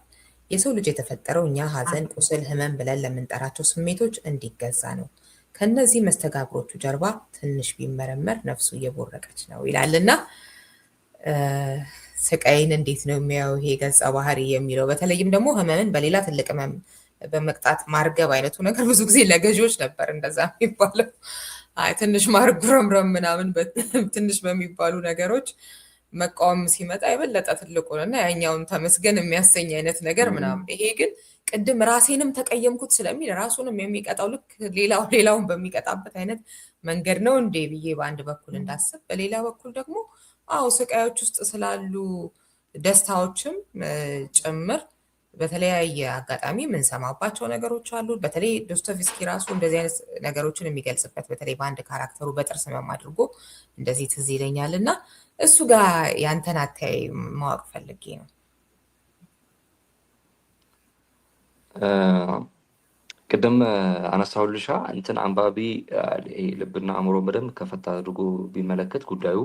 [SPEAKER 3] የሰው ልጅ የተፈጠረው እኛ ሀዘን፣ ቁስል፣ ህመም ብለን ለምንጠራቸው ስሜቶች እንዲገዛ ነው። ከነዚህ መስተጋብሮቹ ጀርባ ትንሽ ቢመረመር ነፍሱ እየቦረቀች ነው ይላልና ስቃይን እንዴት ነው የሚያየው ይሄ ገጸ ባህሪ የሚለው በተለይም ደግሞ ህመምን በሌላ ትልቅ ህመም በመቅጣት ማርገብ አይነቱ ነገር ብዙ ጊዜ ለገዢዎች ነበር እንደዛ የሚባለው። ትንሽ ማርጉረምረም ምናምን ትንሽ በሚባሉ ነገሮች መቃወም ሲመጣ የበለጠ ትልቁን እና ያኛውን ተመስገን የሚያሰኝ አይነት ነገር ምናምን። ይሄ ግን ቅድም ራሴንም ተቀየምኩት ስለሚል ራሱንም የሚቀጣው ልክ ሌላውን በሚቀጣበት አይነት መንገድ ነው እንዴ ብዬ በአንድ በኩል እንዳስብ፣ በሌላ በኩል ደግሞ አዎ ስቃዮች ውስጥ ስላሉ ደስታዎችም ጭምር በተለያየ አጋጣሚ የምንሰማባቸው ነገሮች አሉ። በተለይ ዶስቶቭስኪ ራሱ እንደዚህ አይነት ነገሮችን የሚገልጽበት በተለይ በአንድ ካራክተሩ በጥርስ ህመም አድርጎ እንደዚህ ትዝ ይለኛል እና እሱ ጋር ያንተን አተያይ ማወቅ ፈልጌ ነው።
[SPEAKER 4] ቅድም አነሳሁልሻ እንትን አንባቢ ልብና አእምሮ በደንብ ከፈታ አድርጎ ቢመለከት ጉዳዩ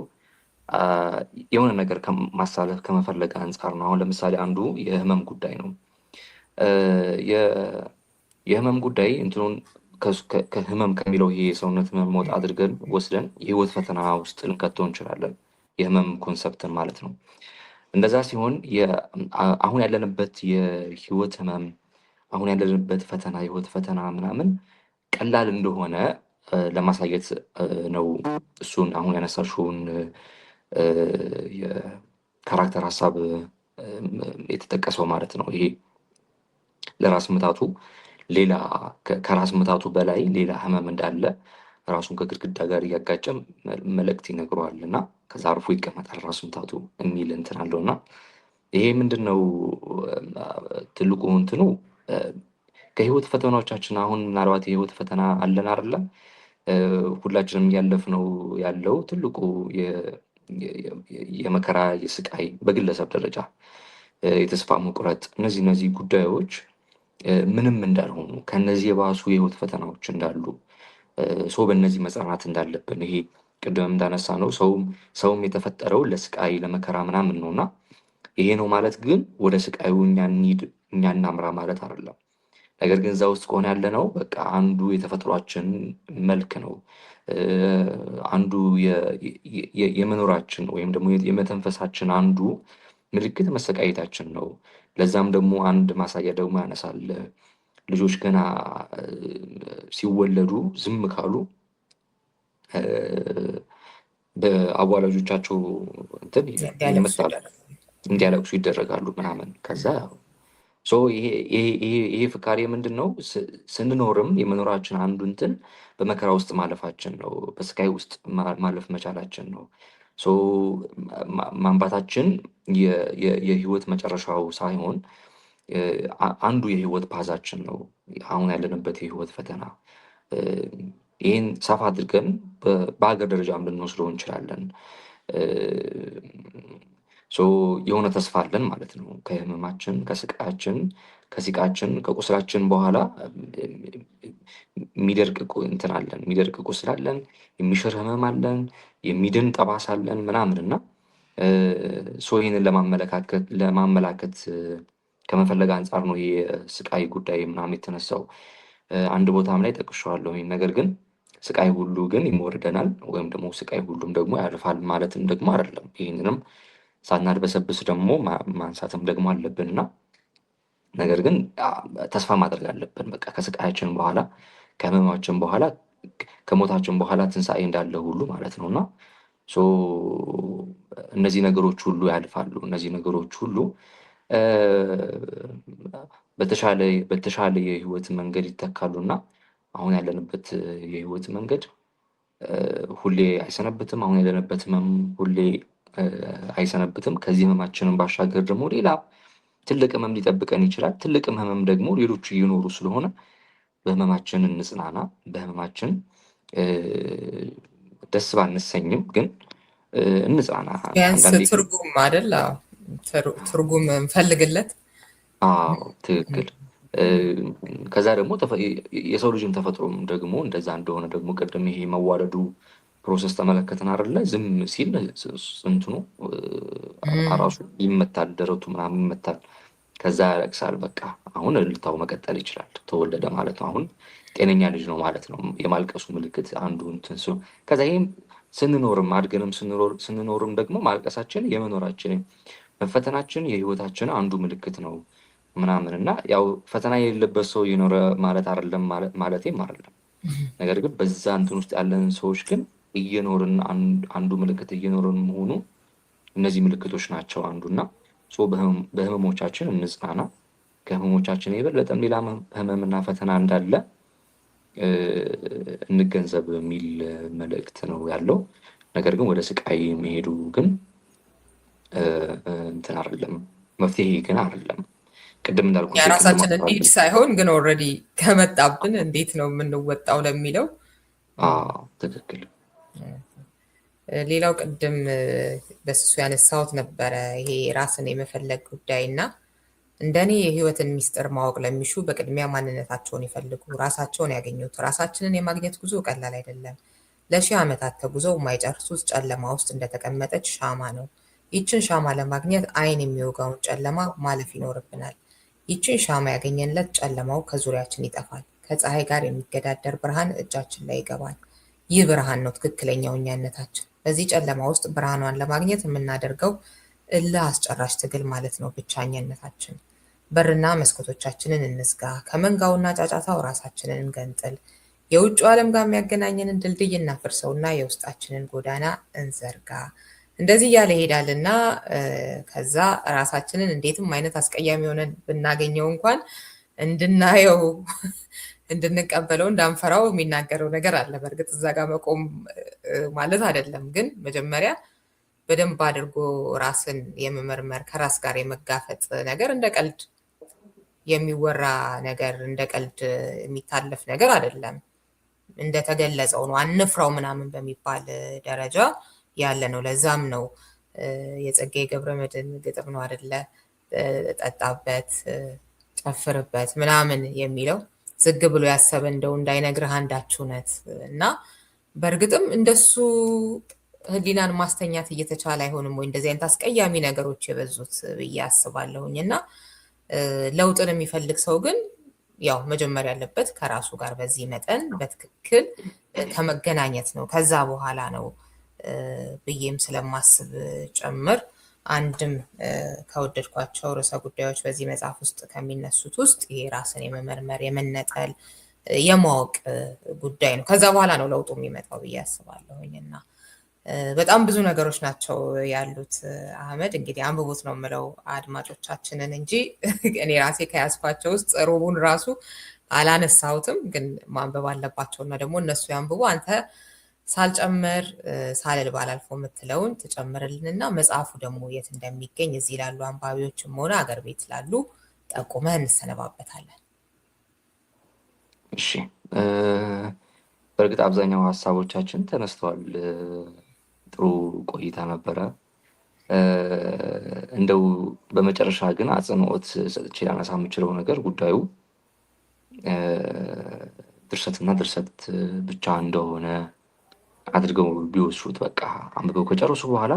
[SPEAKER 4] የሆነ ነገር ማሳለፍ ከመፈለግ አንጻር ነው። አሁን ለምሳሌ አንዱ የህመም ጉዳይ ነው። የህመም ጉዳይ እንትኑን ከህመም ከሚለው ይሄ የሰውነት ህመም መውጣ አድርገን ወስደን የህይወት ፈተና ውስጥ ልንከተው እንችላለን። የህመም ኮንሰፕትን ማለት ነው። እንደዛ ሲሆን አሁን ያለንበት የህይወት ህመም አሁን ያለንበት ፈተና የህይወት ፈተና ምናምን ቀላል እንደሆነ ለማሳየት ነው። እሱን አሁን ያነሳሽውን የካራክተር ሀሳብ የተጠቀሰው ማለት ነው። ይሄ ለራስ ምታቱ ሌላ ከራስ ምታቱ በላይ ሌላ ህመም እንዳለ ራሱን ከግድግዳ ጋር እያጋጨ መልእክት ይነግረዋል እና ከዛ አርፎ ይቀመጣል ራስ ምታቱ የሚል እንትን አለው እና ይሄ ምንድን ነው ትልቁ እንትኑ ከህይወት ፈተናዎቻችን አሁን ምናልባት የህይወት ፈተና አለን አይደለም ሁላችንም እያለፍነው ያለው ትልቁ የመከራ የስቃይ በግለሰብ ደረጃ የተስፋ መቁረጥ እነዚህ ጉዳዮች ምንም እንዳልሆኑ ከነዚህ የባሱ የህይወት ፈተናዎች እንዳሉ ሰው በእነዚህ መጽናናት እንዳለብን ይሄ ቅድም እንዳነሳ ነው ሰውም የተፈጠረው ለስቃይ ለመከራ ምናምን ነውና ይሄ ነው ማለት ግን ወደ ስቃዩ እኛ እናምራ ማለት አይደለም። ነገር ግን እዛ ውስጥ ከሆነ ያለ ነው በቃ አንዱ የተፈጥሯችን መልክ ነው። አንዱ የመኖራችን ወይም ደግሞ የመተንፈሳችን አንዱ ምልክት መሰቃየታችን ነው። ለዛም ደግሞ አንድ ማሳያ ደግሞ ያነሳል። ልጆች ገና ሲወለዱ ዝም ካሉ በአዋላጆቻቸው እንትን ይመታሉ፣ እንዲያለቅሱ ይደረጋሉ ምናምን። ከዛ ይሄ ፍካሬ ምንድን ነው? ስንኖርም የመኖራችን አንዱ እንትን በመከራ ውስጥ ማለፋችን ነው፣ በስቃይ ውስጥ ማለፍ መቻላችን ነው። ማንባታችን የህይወት መጨረሻው ሳይሆን አንዱ የህይወት ፓዛችን ነው። አሁን ያለንበት የህይወት ፈተና ይህን ሰፋ አድርገን በሀገር ደረጃም ልንወስደው እንችላለን። የሆነ ተስፋ አለን ማለት ነው። ከህመማችን፣ ከስቃያችን፣ ከሲቃችን፣ ከቁስላችን በኋላ የሚደርቅ እንትን አለን፣ የሚደርቅ ቁስል አለን፣ የሚሽር ህመም አለን፣ የሚድን ጠባሳ አለን ምናምን እና ይህንን ለማመላከት ከመፈለግ አንጻር ነው ይሄ ስቃይ ጉዳይ ምናምን የተነሳው። አንድ ቦታም ላይ ጠቅሼዋለሁ። ነገር ግን ስቃይ ሁሉ ግን ይሞርደናል ወይም ደግሞ ስቃይ ሁሉም ደግሞ ያልፋል ማለትም ደግሞ አይደለም። ይህንንም ሳናድበሰብስ ደግሞ ማንሳትም ደግሞ አለብንና ነገር ግን ተስፋ ማድረግ አለብን። በቃ ከስቃያችን በኋላ ከህመማችን በኋላ ከሞታችን በኋላ ትንሣኤ እንዳለ ሁሉ ማለት ነውና እነዚህ ነገሮች ሁሉ ያልፋሉ። እነዚህ ነገሮች ሁሉ በተሻለ የህይወት መንገድ ይተካሉና አሁን ያለንበት የህይወት መንገድ ሁሌ አይሰነብትም። አሁን ያለንበት ህመም ሁሌ አይሰነብትም። ከዚህ ህመማችንን ባሻገር ደግሞ ሌላ ትልቅ ህመም ሊጠብቀን ይችላል። ትልቅ ህመም ደግሞ ሌሎቹ እየኖሩ ስለሆነ በህመማችን እንጽናና። በህመማችን ደስ ባንሰኝም ግን እንጽናና።
[SPEAKER 3] ቢያንስ ትርጉም አይደል? ትርጉም እንፈልግለት።
[SPEAKER 4] ትክክል። ከዛ ደግሞ የሰው ልጅም ተፈጥሮም ደግሞ እንደዛ እንደሆነ ደግሞ ቅድም ይሄ መዋለዱ ፕሮሰስ ተመለከትን አይደለ? ዝም ሲል እንትኑ ራሱ ይመታል፣ ደረቱ ምናምን ይመታል፣ ከዛ ያለቅሳል። በቃ አሁን እልልታው መቀጠል ይችላል። ተወለደ ማለት ነው። አሁን ጤነኛ ልጅ ነው ማለት ነው። የማልቀሱ ምልክት አንዱ እንትን ሲሆን ከዛ ይህም ስንኖርም አድገንም ስንኖርም ደግሞ ማልቀሳችን የመኖራችን መፈተናችን የህይወታችን አንዱ ምልክት ነው ምናምን እና ያው ፈተና የሌለበት ሰው ይኖረ ማለት አይደለም ማለቴም አይደለም። ነገር ግን በዛ እንትን ውስጥ ያለን ሰዎች ግን እየኖርን አንዱ ምልክት እየኖርን መሆኑ እነዚህ ምልክቶች ናቸው አንዱና በህመሞቻችን እንጽናና። ከህመሞቻችን የበለጠም ሌላ ህመምና ፈተና እንዳለ እንገንዘብ የሚል መልእክት ነው ያለው። ነገር ግን ወደ ስቃይ መሄዱ ግን እንትን አይደለም፣ መፍትሄ ግን አይደለም። ቅድም እንዳልኩት
[SPEAKER 3] የራሳችን እንሂድ ሳይሆን ግን ኦልሬዲ ከመጣብን እንዴት ነው የምንወጣው ለሚለው
[SPEAKER 4] ትክክል።
[SPEAKER 3] ሌላው ቅድም በስሱ ያነሳሁት ነበረ ይሄ ራስን የመፈለግ ጉዳይ እና እንደኔ የህይወትን ሚስጥር ማወቅ ለሚሹ በቅድሚያ ማንነታቸውን ይፈልጉ፣ ራሳቸውን ያገኙት። ራሳችንን የማግኘት ጉዞ ቀላል አይደለም። ለሺህ ዓመታት ተጉዘው የማይጨርሱት ጨለማ ውስጥ እንደተቀመጠች ሻማ ነው። ይችን ሻማ ለማግኘት አይን የሚወጋውን ጨለማ ማለፍ ይኖርብናል። ይችን ሻማ ያገኘንለት ጨለማው ከዙሪያችን ይጠፋል። ከፀሐይ ጋር የሚገዳደር ብርሃን እጃችን ላይ ይገባል። ይህ ብርሃን ነው ትክክለኛው እኛነታችን። በዚህ ጨለማ ውስጥ ብርሃኗን ለማግኘት የምናደርገው እልህ አስጨራሽ ትግል ማለት ነው ብቻኛነታችን። በርና መስኮቶቻችንን እንዝጋ፣ ከመንጋውና ጫጫታው ራሳችንን እንገንጥል፣ የውጭ ዓለም ጋር የሚያገናኘንን ድልድይ እናፍርሰውና የውስጣችንን ጎዳና እንዘርጋ። እንደዚህ እያለ ይሄዳልና ከዛ ራሳችንን እንዴትም አይነት አስቀያሚ ሆነን ብናገኘው እንኳን እንድናየው እንድንቀበለው እንዳንፈራው የሚናገረው ነገር አለ። በእርግጥ እዛ ጋር መቆም ማለት አይደለም፣ ግን መጀመሪያ በደንብ አድርጎ ራስን የመመርመር ከራስ ጋር የመጋፈጥ ነገር እንደ ቀልድ የሚወራ ነገር፣ እንደ ቀልድ የሚታለፍ ነገር አይደለም። እንደተገለጸው ነው፣ አንፍራው ምናምን በሚባል ደረጃ ያለ ነው። ለዛም ነው የጸጋዬ ገብረመድኅን ግጥም ነው አይደለ? ጠጣበት፣ ጨፍርበት ምናምን የሚለው ዝግ ብሎ ያሰበ እንደው እንዳይነግርህ አንዳች እውነት እና በእርግጥም እንደሱ ህሊናን ማስተኛት እየተቻለ አይሆንም ወይ? እንደዚህ አይነት አስቀያሚ ነገሮች የበዙት ብዬ አስባለሁኝ። እና ለውጥን የሚፈልግ ሰው ግን ያው መጀመሪያ ያለበት ከራሱ ጋር በዚህ መጠን በትክክል ከመገናኘት ነው። ከዛ በኋላ ነው ብዬም ስለማስብ ጭምር አንድም ከወደድኳቸው ርዕሰ ጉዳዮች በዚህ መጽሐፍ ውስጥ ከሚነሱት ውስጥ ይሄ ራስን የመመርመር የመነጠል የማወቅ ጉዳይ ነው። ከዛ በኋላ ነው ለውጡ የሚመጣው ብዬ አስባለሁኝ። እና በጣም ብዙ ነገሮች ናቸው ያሉት። አህመድ እንግዲህ አንብቡት ነው የምለው አድማጮቻችንን እንጂ እኔ ራሴ ከያዝኳቸው ውስጥ ሩቡን ራሱ አላነሳሁትም። ግን ማንበብ አለባቸው እና ደግሞ እነሱ ያንብቡ። አንተ ሳልጨምር ሳልል ባላልፎ የምትለውን ትጨምርልንና መጽሐፉ ደግሞ የት እንደሚገኝ እዚህ ላሉ አንባቢዎችም ሆነ አገር ቤት ላሉ ጠቁመህ እንሰነባበታለን።
[SPEAKER 4] እሺ፣ በእርግጥ አብዛኛው ሀሳቦቻችን ተነስተዋል። ጥሩ ቆይታ ነበረ። እንደው በመጨረሻ ግን አጽንኦት ሰጥቼ ላነሳ የምችለው ነገር ጉዳዩ ድርሰትና ድርሰት ብቻ እንደሆነ አድርገው ቢወስዱት፣ በቃ አንብበው ከጨረሱ በኋላ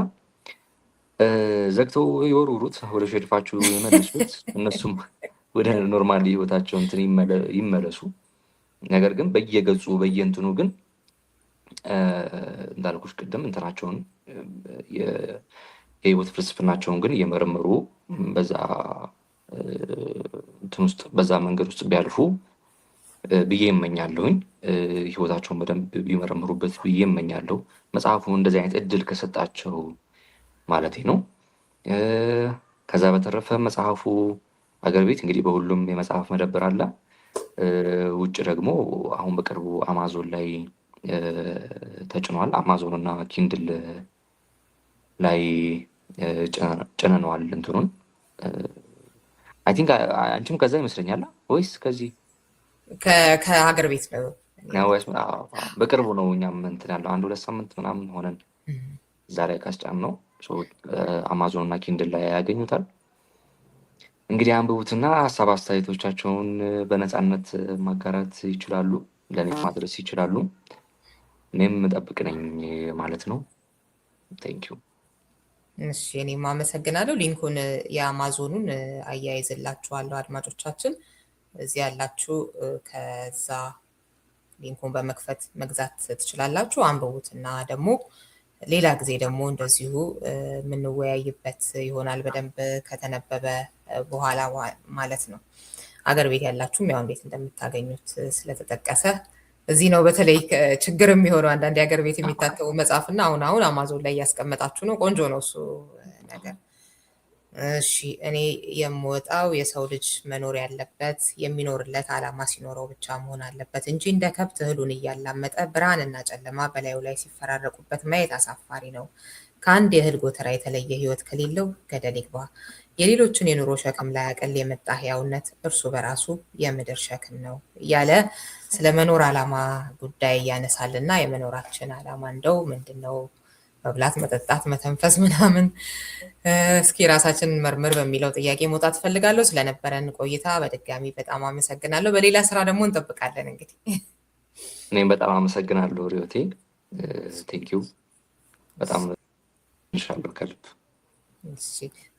[SPEAKER 4] ዘግተው የወርውሩት፣ ወደ ሸልፋችሁ የመለሱት፣ እነሱም ወደ ኖርማል ህይወታቸው እንትን ይመለሱ። ነገር ግን በየገጹ በየእንትኑ ግን እንዳልኩሽ ቅድም እንትናቸውን የህይወት ፍልስፍናቸውን ግን እየመረመሩ በዛ እንትን ውስጥ በዛ መንገድ ውስጥ ቢያልፉ ብዬ እመኛለሁኝ። ህይወታቸውን በደንብ ቢመረምሩበት ብዬ እመኛለሁ። መጽሐፉ እንደዚህ አይነት እድል ከሰጣቸው ማለቴ ነው። ከዛ በተረፈ መጽሐፉ አገር ቤት እንግዲህ በሁሉም የመጽሐፍ መደብር አለ። ውጭ ደግሞ አሁን በቅርቡ አማዞን ላይ ተጭኗል። አማዞን እና ኪንድል ላይ ጭነነዋል እንትኑን። አይ ቲንክ አንቺም ከዛ ይመስለኛል ወይስ ከዚህ
[SPEAKER 3] ከሀገር ቤት ነው?
[SPEAKER 4] በቅርቡ ነው። እኛም እንትን ያለው 1-2 ሳምንት ምናምን ሆነን እዛ ላይ ካስጫን ነው። አማዞን እና ኪንድል ላይ ያገኙታል። እንግዲህ አንብቡትና ሀሳብ አስተያየቶቻቸውን በነፃነት ማጋራት ይችላሉ፣ ለእኔ ማድረስ ይችላሉ። እኔም ጠብቅ ነኝ ማለት ነው። ቴንኪዩ።
[SPEAKER 3] እሺ፣ እኔም አመሰግናለሁ። ሊንኩን የአማዞኑን አያይዝላችኋለሁ አድማጮቻችን። እዚህ ያላችሁ ከዛ ሊንኩን በመክፈት መግዛት ትችላላችሁ። አንብቡት እና ደግሞ ሌላ ጊዜ ደግሞ እንደዚሁ የምንወያይበት ይሆናል በደንብ ከተነበበ በኋላ ማለት ነው። አገር ቤት ያላችሁም ያው እንዴት እንደምታገኙት ስለተጠቀሰ እዚህ ነው በተለይ ችግር የሚሆነው። አንዳንድ የሀገር ቤት የሚታተሙ መጽሐፍና አሁን አማዞን ላይ እያስቀመጣችሁ ነው። ቆንጆ ነው እሱ ነገር። እሺ፣ እኔ የምወጣው የሰው ልጅ መኖር ያለበት የሚኖርለት ዓላማ ሲኖረው ብቻ መሆን አለበት እንጂ እንደ ከብት እህሉን እያላመጠ ብርሃንና ጨለማ በላዩ ላይ ሲፈራረቁበት ማየት አሳፋሪ ነው። ከአንድ የእህል ጎተራ የተለየ ሕይወት ከሌለው ገደል ይግባ። የሌሎችን የኑሮ ሸክም ላይ አቀል የመጣ ሕያውነት እርሱ በራሱ የምድር ሸክም ነው እያለ ስለ መኖር ዓላማ ጉዳይ ያነሳልና የመኖራችን ዓላማ እንደው ምንድን ነው? መብላት፣ መጠጣት፣ መተንፈስ ምናምን። እስኪ ራሳችንን መርምር በሚለው ጥያቄ መውጣት ፈልጋለሁ። ስለነበረን ቆይታ በድጋሚ በጣም አመሰግናለሁ። በሌላ ስራ ደግሞ እንጠብቃለን። እንግዲህ
[SPEAKER 4] እኔም በጣም አመሰግናለሁ ሪዮቴ። ቴንኪዩ በጣም እንሻለሁ ከልብ።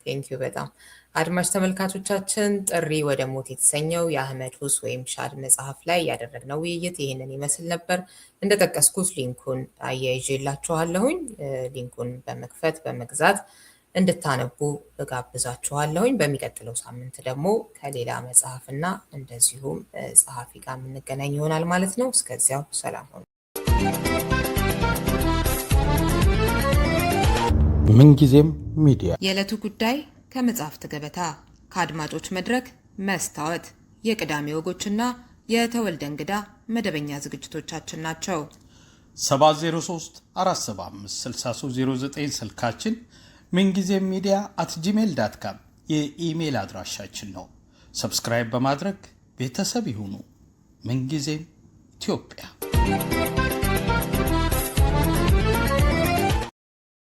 [SPEAKER 3] ቴንኪዩ በጣም አድማጭ ተመልካቾቻችን፣ ጥሪ ወደ ሞት የተሰኘው የአህመድ ሁስ ወይም ሻድ መጽሐፍ ላይ ያደረግነው ውይይት ይህንን ይመስል ነበር። እንደጠቀስኩት ሊንኩን አያይዤላችኋለሁኝ። ሊንኩን በመክፈት በመግዛት እንድታነቡ እጋብዛችኋለሁኝ። በሚቀጥለው ሳምንት ደግሞ ከሌላ መጽሐፍና እንደዚሁም ጸሐፊ ጋር የምንገናኝ ይሆናል ማለት ነው። እስከዚያው ሰላም ሆኑ።
[SPEAKER 1] ምንጊዜም ሚዲያ
[SPEAKER 2] የዕለቱ ጉዳይ ከመጽሐፍት ገበታ፣ ከአድማጮች መድረክ መስታወት፣ የቅዳሜ ወጎችና የተወልደ እንግዳ መደበኛ ዝግጅቶቻችን ናቸው።
[SPEAKER 1] 703 475 6309 ስልካችን፣ ምንጊዜም ሚዲያ @gmail.com የኢሜይል አድራሻችን ነው። ሰብስክራይብ በማድረግ ቤተሰብ ይሁኑ። ምንጊዜም ኢትዮጵያ።